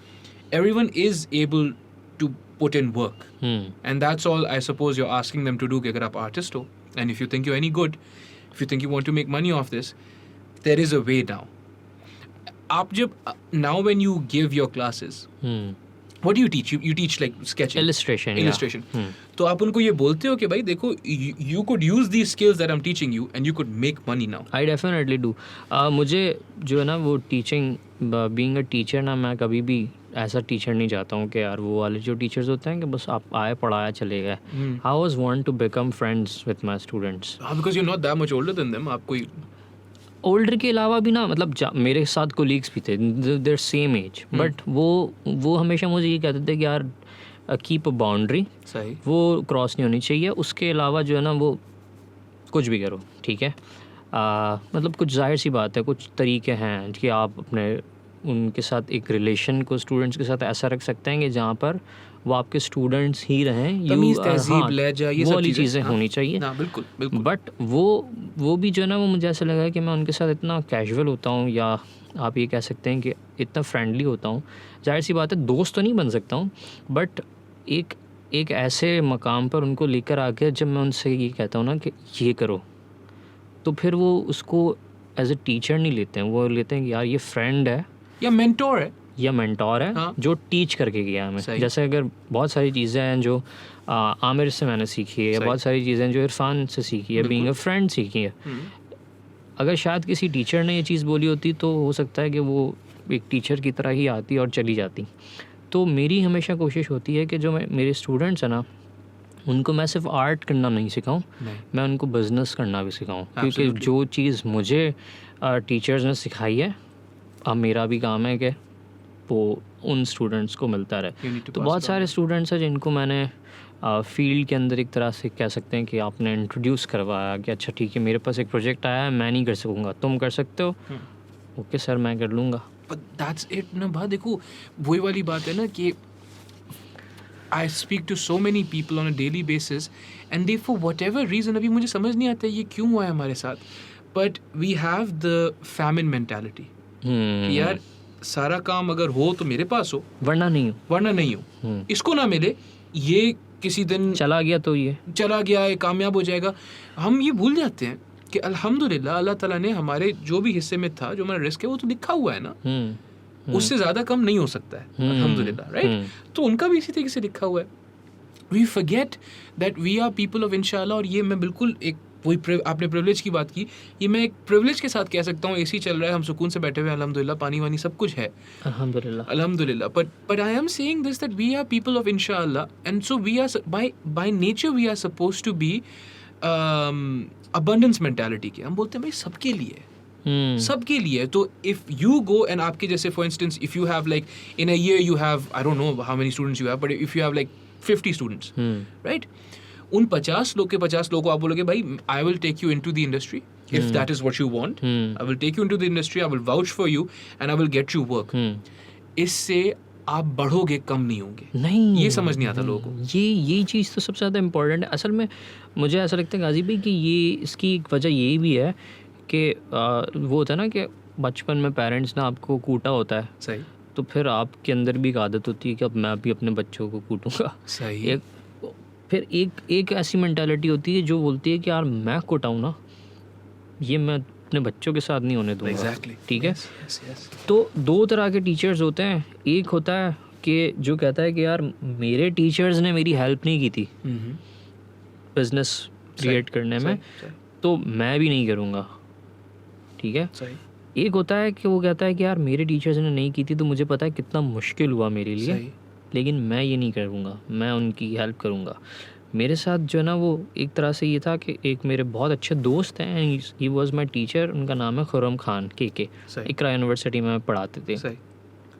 everyone is able to put in work. Hmm. And that's all I suppose you're asking them to do कि अगर आप artist हो and if you think you're any good, if you think you want to make money off this, there is a way now. आप जब now when you give your classes, Hmm. what do you teach? You teach like sketching, Illustration. illustration. Yeah. Hmm. तो आप उनको ये बोलते हो कि भाई देखो you could use these skills that I'm teaching you and you could make money now. I definitely do. मुझे जो है ना वो टीचिंग बीइंग अ टीचर ना मैं कभी भी ऐसा टीचर नहीं चाहता हूँ कि यार वो वाले जो टीचर्स होते हैं कि बस आप आए पढ़ाया चले गए. I always want to become friends with my students. Because you're not that much older than them. आप कोई ओल्डर के अलावा भी ना मतलब मेरे साथ कोलीग्स भी थे देयर सेम एज बट वो हमेशा मुझे ये कहते थे कि यार कीप अ बाउंड्री, सही वो क्रॉस नहीं होनी चाहिए. उसके अलावा जो है ना वो कुछ भी करो, ठीक है. मतलब कुछ जाहिर सी बात है, कुछ तरीके हैं कि आप अपने उनके साथ एक रिलेशन को स्टूडेंट्स के साथ ऐसा रख सकते हैं कि जहाँ पर वो आपके स्टूडेंट्स ही रहें. तमीज़, तहज़ीब, लहजा, ये वो सब वाली चीज़ें चीज़ें होनी चाहिए. ना बिल्कुल बिल्कुल. बट वो भी जो है ना वो मुझे ऐसा लगा कि मैं उनके साथ इतना कैजुअल होता हूँ या आप ये कह सकते हैं कि इतना फ्रेंडली होता हूँ. जाहिर सी बात है दोस्त तो नहीं बन सकता हूँ बट एक ऐसे मकाम पर उनको लेकर आके जब मैं उनसे ये कहता हूँ ना कि ये करो तो फिर वो उसको एज ए टीचर नहीं लेते हैं, वो लेते हैं कि यार ये फ्रेंड है या मेंटोर है या मेंटोर है. हाँ. जो टीच करके गया हमें. जैसे अगर बहुत सारी चीज़ें हैं जो आमिर से मैंने सीखी है या बहुत सारी चीज़ें जो इरफान से सीखी है, बीइंग अ फ्रेंड सीखी है. अगर शायद किसी टीचर ने ये चीज़ बोली होती तो हो सकता है कि वो एक टीचर की तरह ही आती और चली जाती. तो मेरी हमेशा कोशिश होती है कि जो मेरे स्टूडेंट्स हैं ना उनको मैं सिर्फ आर्ट करना नहीं सिखाऊं, मैं उनको बिज़नेस करना भी सिखाऊं. क्योंकि जो चीज़ मुझे टीचर्स ने सिखाई है अब मेरा भी काम है कि वो उन स्टूडेंट्स को मिलता रहे. तो बहुत सारे स्टूडेंट्स हैं जिनको मैंने फील्ड के अंदर एक तरह से कह सकते हैं कि आपने इंट्रोड्यूस करवाया कि अच्छा ठीक है मेरे पास एक प्रोजेक्ट आया है, मैं नहीं कर सकूँगा, तुम कर सकते हो. ओके सर मैं कर लूँगा. But that's it ना भा. देखो वही वाली बात है ना कि I speak to so many people on a daily basis and they for whatever reason अभी मुझे समझ नहीं आता ये क्यों हुआ है हमारे साथ, but we have the famine mentality कि यार सारा काम अगर हो तो मेरे पास हो वरना नहीं हो. इसको ना मिले, ये किसी दिन चला गया तो ये चला गया है, कामयाब हो जाएगा. हम ये भूल जाते हैं कि अल्हम्दुलिल्लाह अल्लाह ताला ने हमारे जो भी हिस्से में था, जो हमारा रिस्क है वो तो लिखा हुआ है ना, उससे ज़्यादा कम नहीं हो सकता है अल्हम्दुलिल्लाह. राइट. तो उनका भी इसी तरीके से लिखा हुआ है. We forget that we are people of इंशाल्लाह. और ये मैं बिल्कुल एक वही आपने प्रिविलेज की बात की, ये मैं एक प्रिविलेज के साथ कह सकता हूँ. एसी चल रहा है, हम सुकून से बैठे हुए हैं अल्हम्दुलिल्लाह, पानी वानी सब कुछ है अल्हम्दुलिल्लाह. But I am saying this that we are people of इंशाल्लाह and so we are by nature we are supposed to be abundance mentality के. हम बोलते हैं भाई सबके लिए सबके लिए. तो इफ यू गो एंड आपके जैसे for instance if you have like in a year you have I don't know how many students you have but if you have like 50 students right, उन 50 लोग के 50 लोगों को आप बोलोगे भाई I will take you into the industry if that is what you want, I will take you into the industry, I will vouch for you and I will get you work. इससे आप बढ़ोगे, कम नहीं होंगे. नहीं, ये समझ नहीं आता लोगों को. ये चीज़ तो सबसे ज़्यादा इम्पोर्टेंट है. असल में मुझे ऐसा लगता है गाजी भाई कि ये इसकी एक वजह यही भी है कि वो होता है ना कि बचपन में पेरेंट्स ने आपको कूटा होता है. सही. तो फिर आपके अंदर भी एक आदत होती है कि अब मैं भी अपने बच्चों को कूटूँगा. सही. फिर एक ऐसी मेंटालिटी होती है जो बोलती है कि यार मैं कुटाऊँ ना, ये मैं अपने बच्चों के साथ नहीं होने दूँगा. Exactly. ठीक है. yes. तो दो तरह के टीचर्स होते हैं. एक होता है कि जो कहता है कि यार मेरे टीचर्स ने मेरी हेल्प नहीं की थी बिजनेस क्रिएट करने में, तो मैं भी नहीं करूँगा. ठीक है. एक होता है कि वो कहता है कि यार मेरे टीचर्स ने नहीं की थी तो मुझे पता है कितना मुश्किल हुआ मेरे लिए, लेकिन मैं ये नहीं करूँगा, मैं उनकी हेल्प करूँगा. मेरे साथ जो है ना वो एक तरह से ये था कि एक मेरे बहुत अच्छे दोस्त हैं and he was my teacher. उनका नाम है खुर्रम खान के इकरा यूनिवर्सिटी में पढ़ाते थे.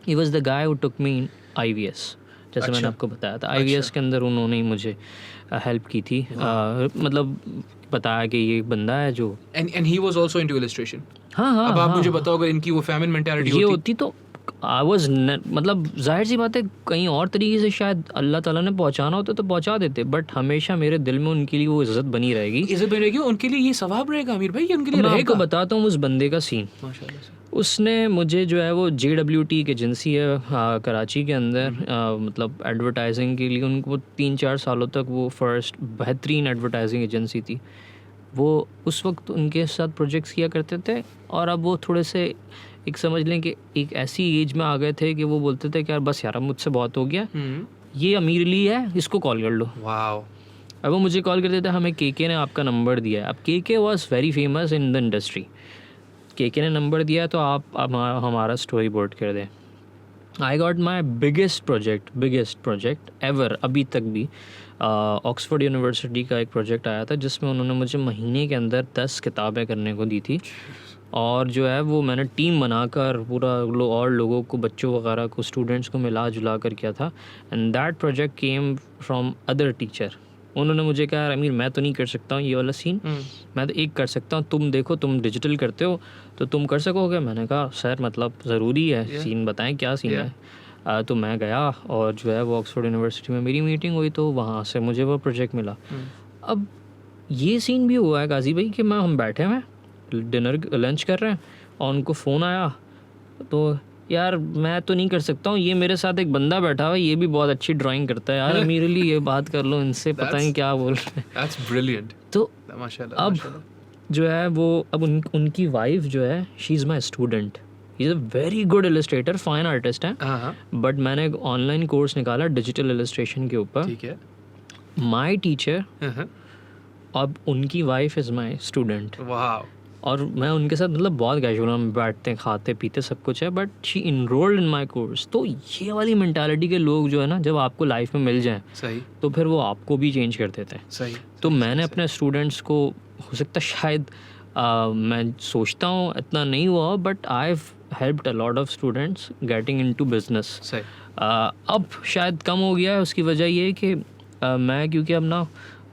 He was the guy who took me in IVS. जैसे मैंने आपको बताया था IVS के अंदर उन्होंने ही मुझे हेल्प की थी. मतलब बताया कि ये एक बंदा है जो and he was also into illustration. हाँ. अब आप मुझे बताओ अगर इनकी वो फैमिन मेंटालिटी होती तो आई वाज मतलब जाहिर सी बात है कहीं और तरीके से शायद अल्लाह ताला ने पहुंचाना होता तो पहुंचा देते, बट हमेशा मेरे दिल में उनके लिए वो इज्जत बनी रहेगी. उनके लिए ये सवाब रहेगा अमीर भाई, उनके लिए रहेगा. मैं आपको बताता हूँ उस बंदे का सीन. माशाल्लाह से उसने मुझे जो है वो JWT एक एजेंसी है कराची के अंदर, मतलब एडवर्टाइजिंग के लिए उनको 3-4 सालों तक वो फर्स्ट बेहतरीन एडवर्टाइजिंग एजेंसी थी। वो उस वक्त उनके साथ प्रोजेक्ट्स किया करते थे, और अब वो थोड़े से एक समझ लें कि एक ऐसी एज में आ गए थे कि वो बोलते थे कि यार बस यार अब मुझसे बहुत हो गया, ये अमीर अली है, इसको कॉल कर लो। वाओ। अब वो मुझे कॉल करते थे, हमें KK ने आपका नंबर दिया है। अब KK was very famous in the industry. KK ने नंबर दिया तो आप हमारा स्टोरी बोर्ड कर दें। I got my biggest project ever अभी तक भी। ऑक्सफोर्ड यूनिवर्सिटी का एक प्रोजेक्ट आया था जिसमें उन्होंने मुझे महीने के अंदर 10 किताबें करने को दी थी, और जो है वो मैंने टीम बनाकर पूरा और लोगों को, बच्चों वगैरह को, स्टूडेंट्स को मिला जुला कर किया था। And that project came from other teacher. उन्होंने मुझे कहा अमीर मैं तो नहीं कर सकता हूँ ये वाला सीन, मैं तो एक कर सकता हूँ, तुम देखो तुम डिजिटल करते हो तो तुम कर सकोगे। मैंने कहा सर मतलब ज़रूरी है सीन बताएं क्या सीन है। तो मैं गया और जो है वो ऑक्सफोर्ड यूनिवर्सिटी में मेरी मीटिंग हुई, तो वहाँ से मुझे वो प्रोजेक्ट मिला। अब ये सीन भी हुआ है गाजी भाई कि हम बैठे हैं डिनर लंच कर रहे हैं और उनको फ़ोन आया, तो यार मैं तो नहीं कर सकता हूँ, ये मेरे साथ एक बंदा बैठा हुआ है, ये भी बहुत अच्छी ड्राइंग करता है यार, मेरे लिए ये बात कर लो इनसे, पता नहीं क्या बोल रहे हैं। That's brilliant. तो माशाल्लाह, अब माशाल्लाह। जो है वो अब उनकी वाइफ जो है she is my student, he is a very good Illustrator, fine artist है, हाँ, बट मैंने एक ऑनलाइन कोर्स निकाला डिजिटल इलस्ट्रेशन के ऊपर। ठीक है। माई टीचर, हाँ, अब उनकी wife is my student, wow. और मैं उनके साथ मतलब बहुत कैजुअल, हम बैठते हैं खाते पीते सब कुछ है, but she enrolled in my course. तो ये वाली मेंटालिटी के लोग जो है ना, जब आपको लाइफ में मिल जाएं सही तो फिर वो आपको भी चेंज कर देते हैं। सही। तो मैंने अपने स्टूडेंट्स को, हो सकता शायद मैं सोचता हूँ इतना नहीं हुआ, but I have helped a lot of students getting into business. सही। अब शायद कम हो गया है, उसकी वजह ये है कि मैं क्योंकि अब ना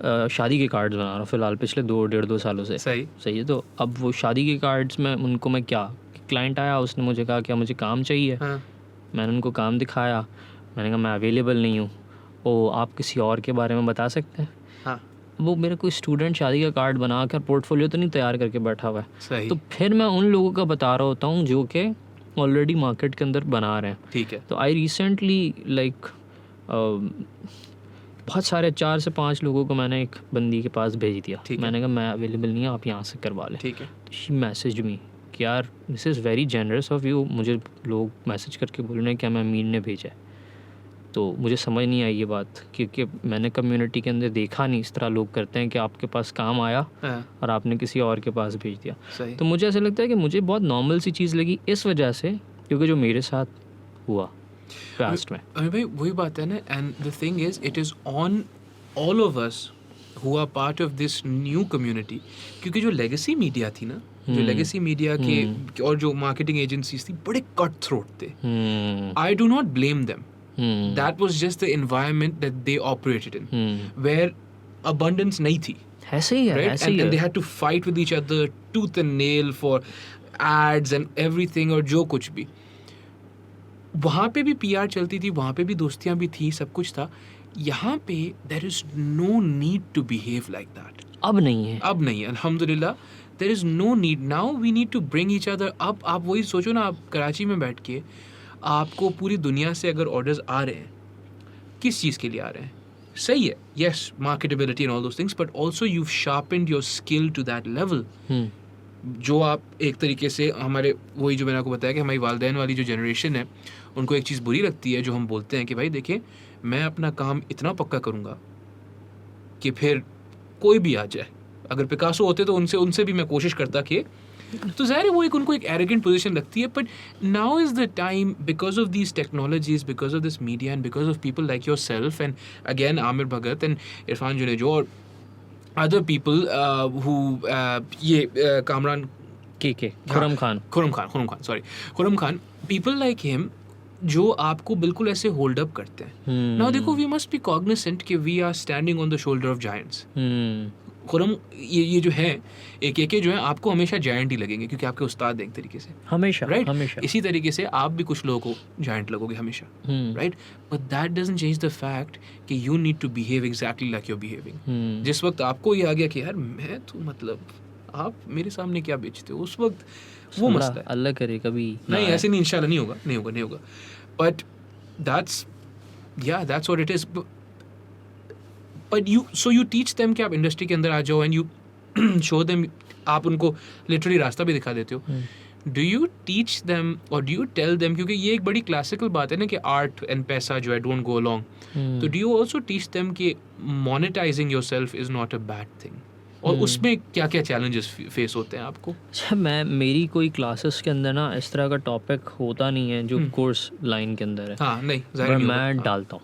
शादी के कार्ड्स बना रहा हूँ फ़िलहाल पिछले 2-1.5-2 सालों से। सही है। तो अब वो शादी के कार्ड्स में उनको मैं क्या, क्लाइंट आया उसने मुझे कहा क्या मुझे काम चाहिए। हाँ। मैंने उनको काम दिखाया, मैंने कहा मैं अवेलेबल नहीं हूँ, ओ आप किसी और के बारे में बता सकते हैं। हाँ। वो मेरा कोई स्टूडेंट शादी का कार्ड बना कर पोर्टफोलियो तो नहीं तैयार करके बैठा हुआ है। सही। तो फिर मैं उन लोगों का बता रहा होता हूँ जो कि ऑलरेडी मार्केट के अंदर बना रहे हैं। ठीक है। तो आई रिसेंटली लाइक बहुत सारे 4 से 5 लोगों को मैंने एक बंदी के पास भेज दिया। मैंने कहा मैं अवेलेबल नहीं है, आप यहाँ से करवा लें। ठीक है। तो शी मैसेज मी कि यार this is very generous of you, मुझे लोग मैसेज करके बोल रहे हैं कि हमें अमीर ने भेजा है। तो मुझे समझ नहीं आई ये बात, क्योंकि मैंने कम्युनिटी के अंदर देखा नहीं इस तरह लोग करते हैं कि आपके पास काम आया और आपने किसी और के पास भेज दिया। सही। तो मुझे ऐसा लगता है कि मुझे बहुत नॉर्मल सी चीज़ लगी इस वजह से, क्योंकि जो मेरे साथ हुआ पास्ट में। अरे भाई वही बात है ना, and the thing is it is on all of us who are part of this new community, क्योंकि जो लेगेसी मीडिया थी ना, जो लेगेसी मीडिया के और जो मार्केटिंग एजेंसीज थी बड़े कट थ्रोट थे। I do not blame them, that was just the environment that they operated in, where abundance नहीं थी। ऐसे ही है, right? ऐसे ही and they है। had to fight with each other tooth and nail for ads and everything, और जो कुछ भी वहाँ पे भी PR चलती थी, वहाँ पे भी दोस्तियाँ भी थी, सब कुछ था। यहाँ पे there is no need to behave like that. अब नहीं है, अब नहीं है, अल्हम्दुलिल्लाह there is no need. Now we need to bring each other up. आप वही सोचो ना, आप कराची में बैठ के आपको पूरी दुनिया से अगर ऑर्डर्स आ रहे हैं, किस चीज़ के लिए आ रहे हैं? सही है, yes, marketability and all those things, but also you've sharpened your skill to that level. जो आप एक तरीके से हमारे वही जो मैंने आपको बताया कि हमारी वालिदैन वाली जो जनरेशन है उनको एक चीज़ बुरी लगती है, जो हम बोलते हैं कि भाई देखिए मैं अपना काम इतना पक्का करूँगा कि फिर कोई भी आ जाए। अगर पिकासो होते तो उनसे भी मैं कोशिश करता कि, तो ज़ाहिर है वो एक उनको एक एरोगेंट पोजीशन लगती है। But now is the time, because of these technologies, because of this media and because of people like your self and again Aamir Bhagat and Irfan Junejo और other people who Kamran KK, Khurram Khan, people like him जो आपको बिल्कुल ऐसे hold up करते हैं। Now देखो, we must be cognizant कि we are standing on the shoulder of giants. Khurram ये जो है एक जो है आपको हमेशा जायंट ही लगेंगे, क्योंकि आपके उस्ताद हैं एक तरीके से, हमेशा, राइट? हमेशा। इसी तरीके से आप भी कुछ लोगों को जायंट लगोगे हमेशा, right? But that doesn't change the fact कि you need to behave exactly like you behaving. जिस वक्त आपको ये आ गया कि यार मैं तो मतलब आप मेरे सामने क्या बेचते हो, उस वक्त वो अल्लाह मसला है। अल्लाह करे कभी ना नहीं आए। ऐसे नहीं, इंशाल्लाह नहीं होगा but that's what it is. But you teach them कि आप इंडस्ट्री के अंदर आ जाओ एंड यू शो देम, आप उनको लिटरली रास्ता भी दिखा देते हो। डू यू टीच देम और डू यू टेल देम, क्योंकि ये एक बड़ी क्लासिकल बात है ना कि आर्ट एंड पैसा जो है डोंट गो अलोंग, तो do you also teach them कि monetising yourself is not a bad thing, और उसमें क्या क्या चैलेंजेस फेस होते हैं आपको? अच्छा, मेरी कोई क्लासेस के अंदर ना इस तरह का टॉपिक होता नहीं है जो कोर्स लाइन के अंदर है। हाँ नहीं पर जाहिर नहीं होगा। मैं हाँ। डालता हूँ,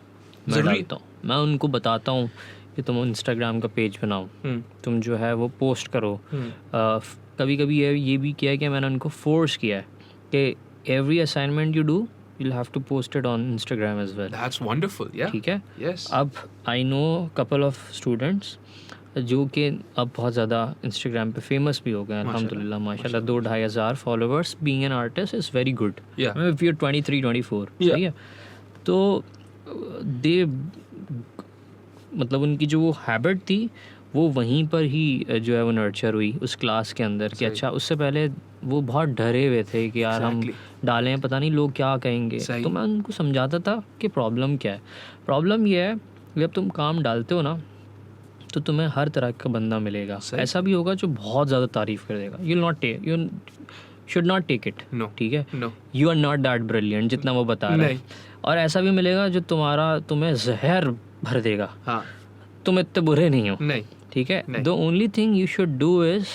ज़रूरी है। मैं उनको बताता हूँ कि तुम इंस्टाग्राम का पेज बनाओ, तुम जो है वो पोस्ट करो। कभी कभी ये भी किया है कि मैंने उनको फोर्स किया है कि every assignment you do you'll have to post it on Instagram as well. That's wonderful, yeah. ठीक है? Yes. अब I know couple of students जो कि अब बहुत ज़्यादा इंस्टाग्राम पे फेमस भी हो गए हैं, अल्हम्दुलिल्लाह माशाल्लाह। 2-2.5 हज़ार followers, being an artist is very good. If you 23-24, सही है। तो दे मतलब उनकी जो वो हैबिट थी वो वहीं पर ही जो है वो नर्चर हुई उस क्लास के अंदर कि अच्छा, उससे पहले वो बहुत डरे हुए थे कि यार हम डालें पता नहीं लोग क्या कहेंगे। तो मैं उनको समझाता था कि प्रॉब्लम क्या है। प्रॉब्लम ये है जब तुम काम डालते हो ना तो तुम्हें हर तरह का बंदा मिलेगा। ऐसा भी होगा जो बहुत ज़्यादा तारीफ़ कर देगा, you should not take it, ठीक है? You are not that brilliant जितना वो बता रहा है। और ऐसा भी मिलेगा जो तुम्हें जहर भर देगा, तुम इतने बुरे नहीं हो, ठीक है? The only thing you should do is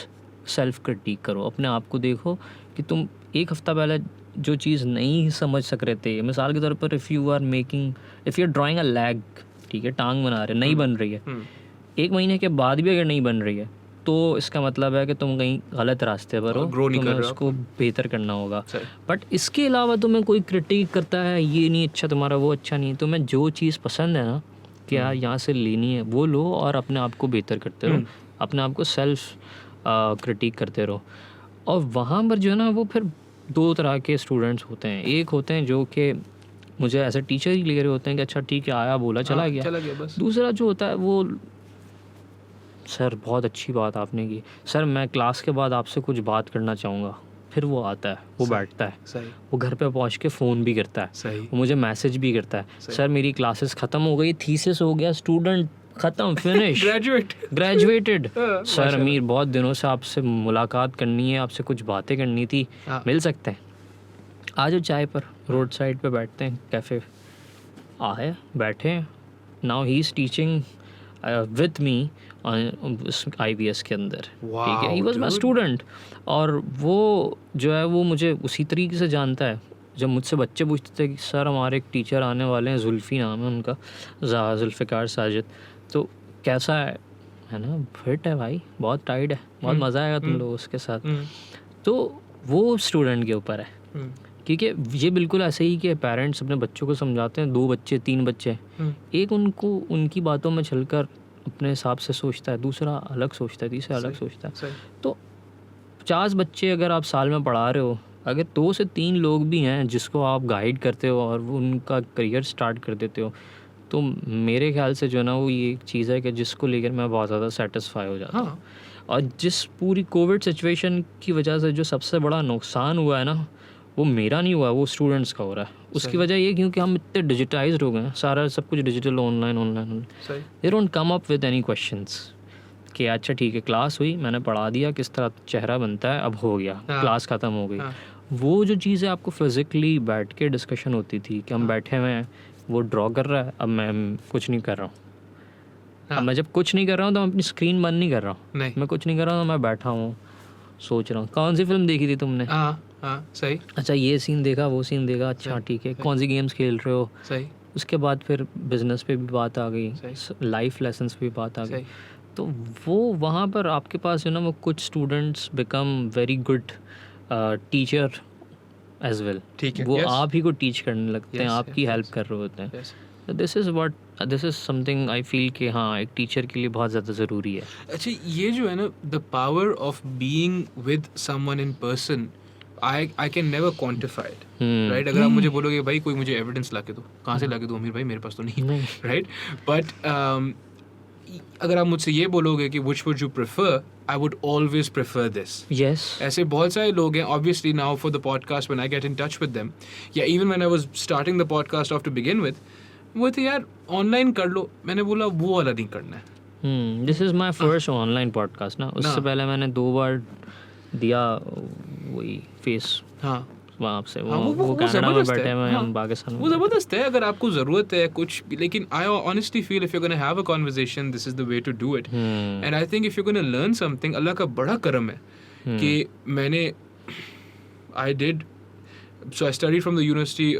self critic करो, अपने आप को देखो कि तुम एक हफ़्ता पहले जो चीज़ नहीं समझ सक रहे थे, मिसाल के तौर पर if you are drawing a leg, ठीक है, टांग बना रहे, नहीं बन रही है, 1 महीने के बाद भी अगर नहीं बन रही है तो इसका मतलब है कि तुम कहीं गलत रास्ते पर हो, तुम्हें उसको बेहतर करना होगा। बट इसके अलावा तुम्हें कोई क्रिटिक करता है ये नहीं अच्छा तुम्हारा, वो अच्छा नहीं, तुम्हें जो चीज़ पसंद है ना कि यार यहाँ से लेनी है वो लो और अपने आप को बेहतर करते रहो, अपने आप को सेल्फ क्रिटिक करते रहो। और वहाँ पर जो है ना वो फिर 2 तरह के स्टूडेंट्स होते हैं। एक होते हैं जो कि मुझे ऐसे टीचर ही ले रहे होते हैं कि अच्छा ठीक है आया बोला चला गया बस। दूसरा जो होता है वो सर बहुत अच्छी बात आपने की, सर मैं क्लास के बाद आपसे कुछ बात करना चाहूँगा। फिर वो आता है, वो बैठता है, वो घर पे पहुँच के फ़ोन भी करता है, वो मुझे मैसेज भी करता है, सर मेरी क्लासेस ख़त्म हो गई, थीसिस हो गया, स्टूडेंट ख़त्म, फिनिश, ग्रेजुएटेड। सर अमीर बहुत दिनों से आपसे मुलाकात करनी है, आपसे कुछ बातें करनी थी, मिल सकते हैं? आ जाओ चाय पर, रोड साइड पे बैठते हैं, कैफ़े आए बैठे हैं। Now he is teaching with me IVS के अंदर, ठीक है? He was my student. और वो जो है वो मुझे उसी तरीके से जानता है। जब मुझसे बच्चे पूछते थे कि सर हमारे एक टीचर आने वाले हैं, जुल्फ़ी नाम है उनका, जुल्फ़िकार साजिद, तो कैसा है ना? फिट है भाई, बहुत टाइट है, बहुत मज़ा आएगा तुम लोग उसके साथ। तो वो स्टूडेंट के ऊपर है, क्योंकि ये बिल्कुल ऐसे ही कि पेरेंट्स अपने बच्चों को समझाते हैं, 2 बच्चे 3 बच्चे, एक उनको उनकी बातों में चलकर अपने हिसाब से सोचता है, दूसरा अलग सोचता है, तीसरा अलग सोचता है। तो 50 बच्चे अगर आप साल में पढ़ा रहे हो, अगर 2 से 3 लोग भी हैं जिसको आप गाइड करते हो और वो उनका करियर स्टार्ट कर देते हो, तो मेरे ख्याल से जो है ना वो ये एक चीज़ है कि जिसको लेकर मैं बहुत ज़्यादा सेटिस्फाई हो जाता हूँ। और जिस पूरी कोविड सिचुएशन की वजह से जो सबसे बड़ा नुकसान हुआ है ना, वो मेरा नहीं हुआ, वो स्टूडेंट्स का हो रहा है। उसकी वजह ये क्योंकि हम इतने डिजिटाइज्ड हो गए हैं, सारा सब कुछ digital, online. They don't come up with any questions कि अच्छा ठीक है क्लास हुई, मैंने पढ़ा दिया किस तरह चेहरा बनता है, अब हो गया, क्लास ख़त्म हो गई। वो जो चीज़ें आपको फिज़िकली बैठ के डिस्कशन होती थी कि हम बैठे हुए हैं, वो ड्रॉ कर रहा है, अब मैं कुछ नहीं कर रहा हूँ। अब मैं जब कुछ नहीं कर रहा हूँ तो मैं अपनी स्क्रीन बंद नहीं कर रहा हूँ, मैं कुछ नहीं कर रहा हूँ, मैं बैठा हूँ सोच रहा हूँ। कौन सी फिल्म देखी थी तुमने? सही। अच्छा ये सीन देखा, वो सीन देखा, अच्छा ठीक है। कौन सी गेम्स खेल रहे हो? सही। उसके बाद फिर बिजनेस पे भी बात आ गई, लाइफ लेसन्स पे भी बात आ गई। तो वो वहाँ पर आपके पास वो कुछ students become very good teacher as well, वो आप ही को टीच करने लगते हैं, आपकी हेल्प कर रहे होते हैं। This is something I feel कि हाँ एक टीचर के लिए बहुत ज़्यादा ज़रूरी है। अच्छा ये जो है ना, the power of being with someone in person, I can never quantify it, right? अगर आप मुझे बोलोगे भाई कोई मुझे एविडेंस ला के दो, कहाँ से ला के दो अमीर भाई, मेरे पास तो नहीं, right? But अगर आप मुझसे ये बोलोगे कि which would you prefer, I would always prefer this. Yes. ऐसे बहुत सारे लोग हैं obviously now for the podcast when I get in touch with them, yeah, even when I was starting the podcast off to begin with, वो थे यार online कर लो, मैंने बोला वो वाला नहीं करना है. This is my first online podcast ना. उससे पहले मैंने 2 बार दिया वही फेस हाँ वहाँ से. हाँ, वो कनाडा में ज़बरदस्त बैठे है. हुए हाँ, हम पाकिस्तान वो में. ज़बरदस्त है अगर आपको ज़रूरत है कुछ भी. लेकिन I honestly feel if you gonna have a conversation this is the way to do it. And I think if you gonna learn something, अल्लाह का बड़ा करम है कि मैंने I did so I studied from the university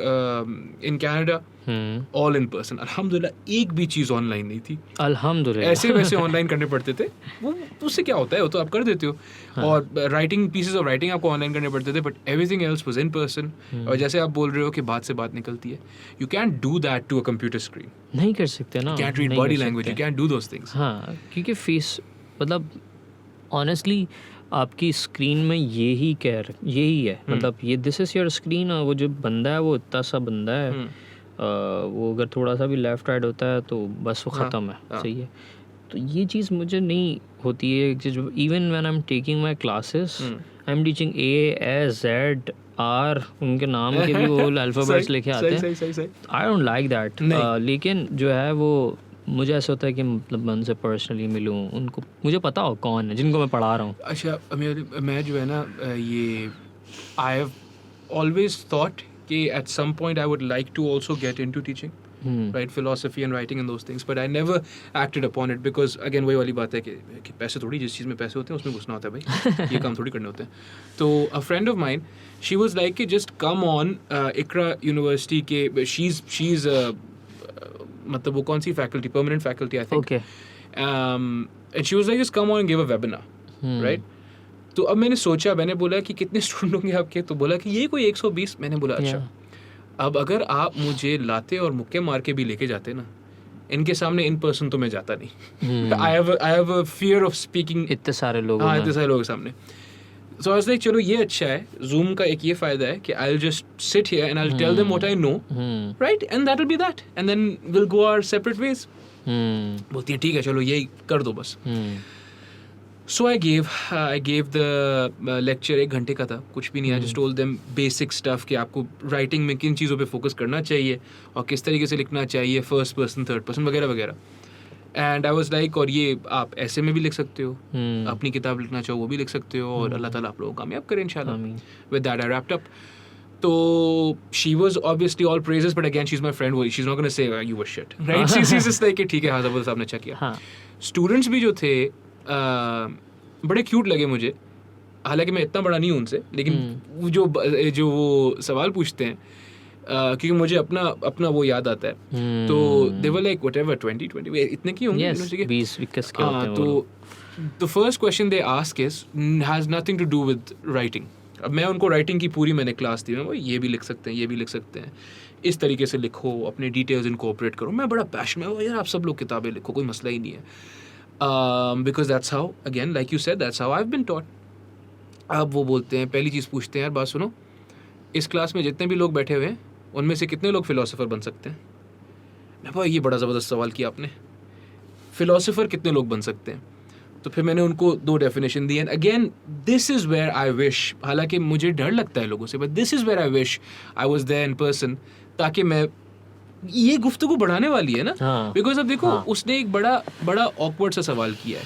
in Canada all in person. अल्हम्दुलिल्लाह एक भी चीज़ ऑनलाइन नहीं थी. अल्हम्दुलिल्लाह. ऐसे वैसे ऑनलाइन करने पड़ते थे. वो उससे क्या होता है, वो तो आप कर देते हो. और राइटिंग पीसेस ऑफ राइटिंग आपको ऑनलाइन करने पड़ते थे, but everything else was in person. और जैसे आप बोल रहे हो कि बात से बात निकलती है, you can do that to a computer screen. नहीं कर सकते ना. कैन रीड नहीं बॉडी कर लैंग्वेज, यू सकते. Can do those things. हाँ, क्योंकि फेस मतलब ऑनेस्टली आपकी स्क्रीन में यही है. मतलब ये दिस इज़ योर स्क्रीन. वो जो बंदा है वो इतना सा बंदा है. वो अगर थोड़ा सा भी लेफ्ट राइट होता है तो बस वो ख़त्म है. सही है. तो ये चीज़ मुझे नहीं होती है. Even when I am taking my classes I am teaching AZR उनके नाम के भी वो अल्फ़ाबेट्स लेके आते हैं. I don't like that. लेकिन जो है वो मुझे ऐसा होता है कि मतलब मैं उनसे पर्सनली मिलूँ, उनको मुझे पता हो कौन है जिनको मैं पढ़ा रहा हूँ. अच्छा, मैं जो है ना ये आई हैव ऑलवेज थॉट कि at some point I would like to also get into teaching, right, philosophy and writing and those things, but I never acted upon it because again वही वाली बात है कि पैसे थोड़ी, जिस चीज़ में पैसे होते हैं उसमें घुसना होता है भाई. ये काम थोड़ी करने होते हैं. तो a friend of mine, she was like कि just come on Iqra University के she's मतलब वो कौन सी faculty, permanent faculty I think. Okay. And she was like just come on and give a webinar, right. तो अब मैंने सोचा, मैंने बोला कि कितने स्टूडेंट होंगे आपके, तो बोला कि ये कोई 120. मैंने बोला अच्छा, अब अगर आप मुझे लाते और मुक्के मार के भी लेके जाते ना, इनके सामने इन पर्सन तो मैं जाता नहीं. I have a fear of speaking इतने सारे लोग. हाँ, इतने सारे लोगों के सामने. सो आई वाज लाइक चलो ये अच्छा है. जूम का एक ये फ़ायदा है कि I will just sit here and I will tell them what I know, right, and that will be that, and then will go our separate ways. बोलती है ठीक है चलो यही कर दो बस. So I gave the lecture 1 घंटे का था, कुछ भी नहीं. I just told them basic stuff कि आपको writing में किन चीज़ों पे focus करना चाहिए और किस तरीके से लिखना चाहिए, first person, third person वगैरह वगैरह. And I was like और ये आप ऐसे में भी लिख सकते हो, अपनी किताब लिखना चाहो वो भी लिख सकते हो, और अल्लाह ताला आप लोगों को कामयाब करे इंशाल्लाह. With that I wrapped up. तो she was obviously all praises, but again she's my friend, she's not going to say you were shit, right? She's just like ठीक है हाँ ज़बरदस्त आपने अच्छा किया. Students भी जो थे बड़े क्यूट लगे मुझे. हालांकि मैं इतना बड़ा नहीं हूँ उनसे, लेकिन जो वो सवाल पूछते हैं क्योंकि मुझे अपना वो याद आता है. तो दे वर लाइक व्हाटएवर 20 इतने की होंगे 20-21 के होते हैं. तो the first question they ask is has nothing to do with writing. अब मैं उनको राइटिंग की पूरी मैंने क्लास दी. मैं ये भी लिख सकते हैं, ये भी लिख सकते हैं, इस तरीके से लिखो, अपने डिटेल्स इनकॉर्पोरेट करो. मैं बड़ा पैशन में यार आप सब लोग किताबें लिखो, कोई मसला ही नहीं है. Because that's how, again, like you said, that's how I've been taught. अब वो बोलते हैं, पहली चीज़ पूछते हैं, यार बात सुनो, इस क्लास में जितने भी लोग बैठे हुए हैं उनमें से कितने लोग फ़िलोसोफर बन सकते हैं. मैं बोला ये बड़ा ज़बरदस्त सवाल किया आपने, फ़िलोसोफर कितने लोग बन सकते हैं. तो फिर मैंने उनको 2 डेफिनेशन दी. And again this is where I wish, हालांकि मुझे डर लगता है लोगों से, but this is where I wish I was there in person, ताकि मैं ये गुफ्तगू बढ़ाने वाली है ना. बिकॉज अब देखो उसने एक बड़ा ऑकवर्ड सा सवाल किया है,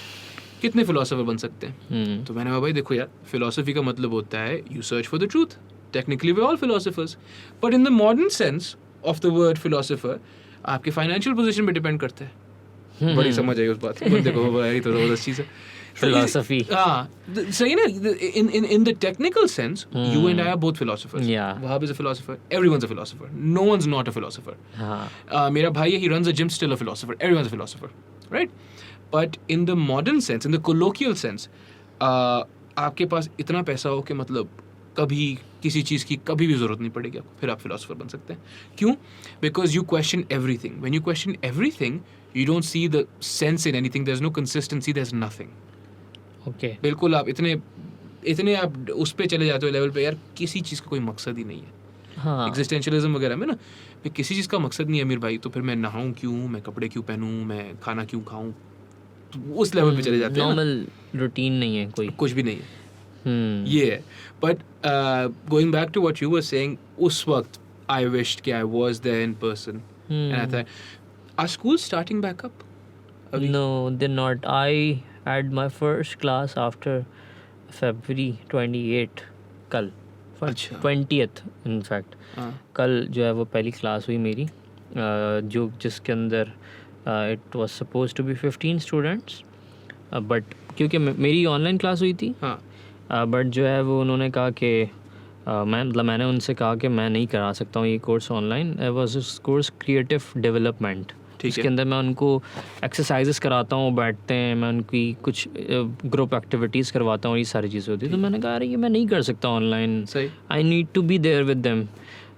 कितने फिलोसोफर बन सकते हैं. तो मैंने कहा भाई देखो यार, फिलोसफी का मतलब होता है you search for the truth. Technically we all philosophers, but in the modern sense of the word philosopher आपके फाइनेंशियल पोजीशन पे डिपेंड करता है. बड़ी समझ आई उस बात की. देखो भाई तो ज़बरदस्त चीज़ है philosophy. सही ना. In the technical sense, you and I are both philosophers. Yeah. Wahab is a philosopher. Everyone's a philosopher. No one's not a philosopher. मेरा भाई है, he runs a gym, still a philosopher. Everyone's a philosopher, right? But in the modern sense, in the colloquial sense, आपके पास इतना पैसा हो कि मतलब कभी किसी चीज़ की कभी भी ज़रूरत नहीं पड़ेगी आपको, फिर आप फिलोसोफर बन सकते हैं. क्यों? Because you question everything. When you question everything you don't see the sense in anything. There's no consistency, there's nothing. Okay. बिल्कुल आप इतने आप उस पे चले जाते हो लेवल पे, यार किसी चीज़ का कोई मकसद ही नहीं है. हाँ. एग्जिस्टेंशियलिज्म वगैरह में ना, फिर किसी चीज़ का मकसद नहीं है अमीर भाई, तो फिर मैं नहाऊं क्यों, मैं कपड़े क्यों पहनूं, मैं खाना क्यों खाऊं, उस लेवल पे चले जाते हैं ना, नॉर्मल रूटीन नहीं है कोई. कुछ भी नहीं है. ये है. But going back to what you were saying, उस वक्त आई विश्ड कि I was there in person. And I thought, are school starting back up? No, they're not. I had my first class after February 28 कल. अच्छा. 20th in fact. हाँ. कल जो है वो पहली क्लास हुई मेरी, जो जिसके अंदर it was suppose to be 15 students, but क्योंकि मेरी ऑनलाइन क्लास हुई थी, हाँ. बट जो है वो उन्होंने कहा कि मैंने उनसे कहा कि मैं नहीं करा सकता हूँ ये course online. Was this course creative development. इसके अंदर मैं उनको एक्सरसाइजेस कराता हूँ, बैठते हैं, मैं उनकी कुछ ग्रुप एक्टिविटीज़ करवाता हूँ, ये सारी चीज़ें होती है. तो मैंने कहा अरे ये मैं नहीं कर सकता online, I need to be there with them.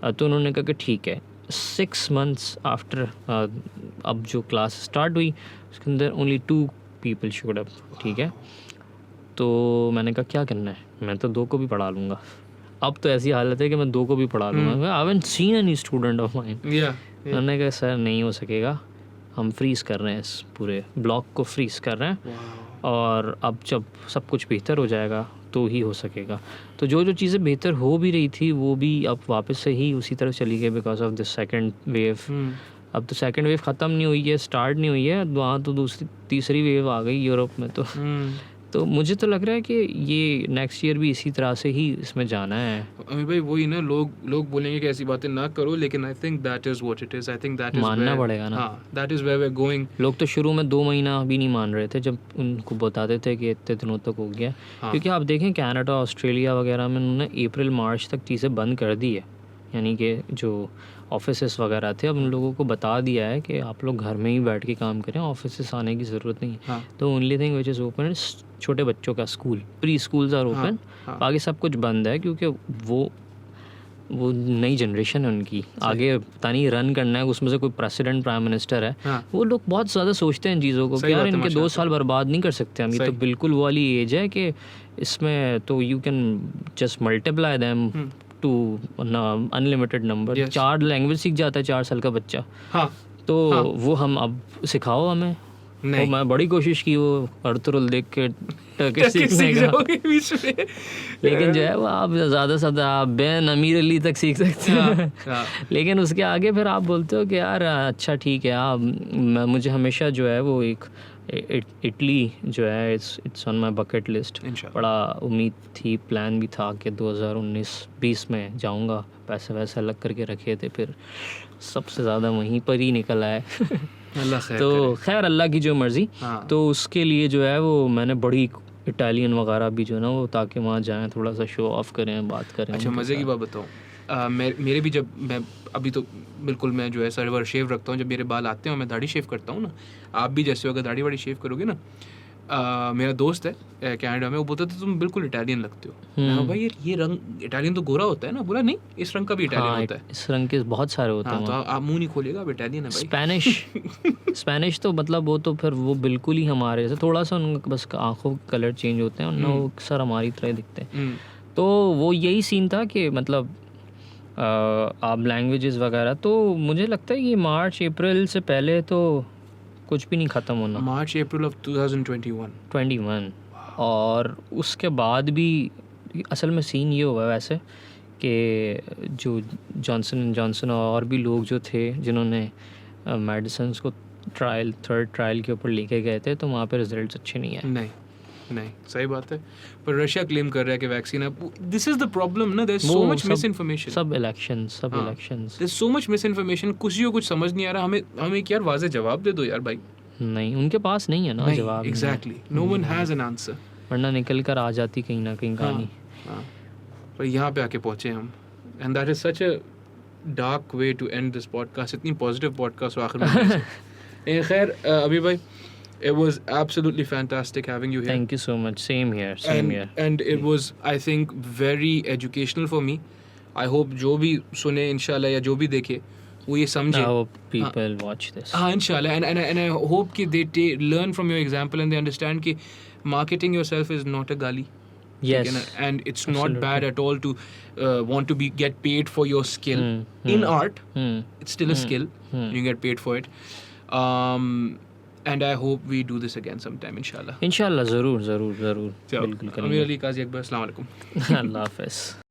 तो उन्होंने कहा कि ठीक है. 6 months आफ्टर अब जो क्लास स्टार्ट हुई उसके अंदर ओनली 2 people शोड अप. ठीक है. तो मैंने कहा क्या करना है, मैं तो 2 को भी पढ़ा लूँगा. अब तो ऐसी हालत है कि मैं 2 को भी पढ़ा लूँगा. I haven't seen any student of mine. मैंने कहा सर नहीं हो सकेगा, हम फ्रीज़ कर रहे हैं, इस पूरे ब्लॉक को फ्रीज़ कर रहे हैं, और अब जब सब कुछ बेहतर हो जाएगा तो ही हो सकेगा. तो जो जो चीज़ें बेहतर हो भी रही थी वो भी अब वापस से ही उसी तरफ चली गई because of the second wave. अब तो सेकंड वेव ख़त्म नहीं हुई है, स्टार्ट नहीं हुई है, वहाँ तो दूसरी तीसरी वेव आ गई यूरोप में. तो मुझे तो लग रहा है कि ये नेक्स्ट ईयर भी इसी तरह से ही इसमें जाना है. अमीर भाई वही ना, लोग बोलेंगे कि ऐसी बातें ना करो, लेकिन I think that is what it is. I think that is मानना पड़ेगा ना. हाँ, that is where we are going. लोग तो शुरू में 2 महीना भी नहीं मान रहे थे जब उनको बताते थे कि इतने दिनों तक हो गया. क्योंकि आप देखें कनाडा, ऑस्ट्रेलिया वगैरह में उन्होंने अप्रैल मार्च तक चीज़ें बंद कर दी है. यानी कि जो ऑफिसेस वगैरह थे अब उन लोगों को बता दिया है कि आप लोग घर में ही बैठ के काम करें, ऑफिस आने की ज़रूरत नहीं है. तो only thing which is open is छोटे बच्चों का school, pre schools are open. बाकी सब कुछ बंद है क्योंकि वो नई जनरेशन है उनकी, आगे पता नहीं रन करना है, उसमें से कोई प्रेसिडेंट प्राइम मिनिस्टर है. वो लोग बहुत ज़्यादा सोचते हैं इन चीज़ों को कि यार इनके 2 साल बर्बाद नहीं कर सकते हम. ये तो बिल्कुल वो वाली एज है कि इसमें तो you can just multiply them to unlimited number. 4 language सीख जाता है 4 साल का बच्चा. तो वो हम अब सिखाओ हमें. तो मैं बड़ी कोशिश की वो अर्तुरुल देख के टर्किश सीखने का, लेकिन जो है वो आप ज़्यादा से ज़्यादा आप बैन अमीर अली तक सीख सकते हैं. लेकिन उसके आगे फिर आप बोलते हो कि यार अच्छा ठीक है. आप मुझे हमेशा जो है वो एक इटली जो है it's on my bucket list. बड़ा उम्मीद थी, प्लान भी था कि 2019-20 में जाऊंगा, पैसे वैसे अलग करके रखे थे, फिर सबसे ज़्यादा वहीं पर ही निकल आए. तो खैर अल्लाह की जो मर्ज़ी. तो उसके लिए जो है वो मैंने बड़ी इटालियन वगैरह भी जो है ना वो, ताकि वहाँ जाएँ, थोड़ा सा शो ऑफ करें, बात करें. अच्छा मज़े की बात बताऊँ, मेरे भी जब मैं अभी तो बिल्कुल मैं जो है सर वर शेव रखता हूँ, जब मेरे बाल आते हैं और मैं दाढ़ी शेव करता हूँ ना, आप भी जैसे अगर दाढ़ी वाड़ी शेव करोगे ना, मेरा दोस्त है कनाडा में, वो बोलता था तुम बिल्कुल इटालियन लगते हो. मैं भाई ये रंग इटालियन तो गोरा होता है ना. बोला नहीं, इस रंग का भी इटालियन होता है. इस रंग के बहुत सारे होते हैं. तो आप मुंह नहीं खोलिएगा, आप इटालियन है भाई. स्पेनिश तो मतलब वो तो फिर वो बिल्कुल ही हमारे जैसे, थोड़ा सा उनका बस आँखों के कलर चेंज होते हैं, वो सर हमारी तरह दिखते हैं. तो वो यही सीन था कि मतलब आप लैंग्वेजेस वगैरह, तो मुझे लगता है कि मार्च अप्रैल से पहले तो कुछ भी नहीं ख़त्म होना. मार्च अप्रैल ऑफ 2021. और उसके बाद भी असल में सीन ये हुआ वैसे कि जो जॉनसन एंड जॉनसन और भी लोग जो थे जिन्होंने मेडिसिन को थर्ड ट्रायल के ऊपर लेके गए थे, तो वहाँ पे रिजल्ट्स अच्छे नहीं आए. नहीं सही बात है. पर रशिया क्लेम कर रहा है कि वैक्सीन है. दिस इज द प्रॉब्लम ना, there is so much misinformation. सब elections there is so much misinformation. कुछ समझ नहीं आ रहा. हमें यार वाज़े जवाब दे दो यार भाई. नहीं, उनके पास नहीं है ना जवाब. Exactly, no one has an answer. वरना निकल कर आ जाती कहीं ना कहीं कहानी. पर यहाँ पे आके पहुँचे हम, and that is such a dark way to end this podcast. इतनी पॉजिटिव पॉडकास्ट आखिर में. खैर अभी भाई, it was absolutely fantastic having you here. Thank you so much. Same here. And it was, I think, very educational for me. I hope जो भी सुने इंशाल्लाह या जो भी देखे वो ये समझे. I hope people watch this. हाँ इंशाल्लाह. And I hope कि they learn from your example and they understand कि marketing yourself is not a gali. Yes. And it's not bad at all to want to get paid for your skill. In art, it's still a skill. You get paid for it. And I hope we do this again sometime, inshallah. इंशाल्लाह ज़रूर ज़रूर ज़रूर So, बिल्कुल Amir Ali, Qazi Akbar, Assalamu alaikum. करेंगे अल्लाह हाफ़िज़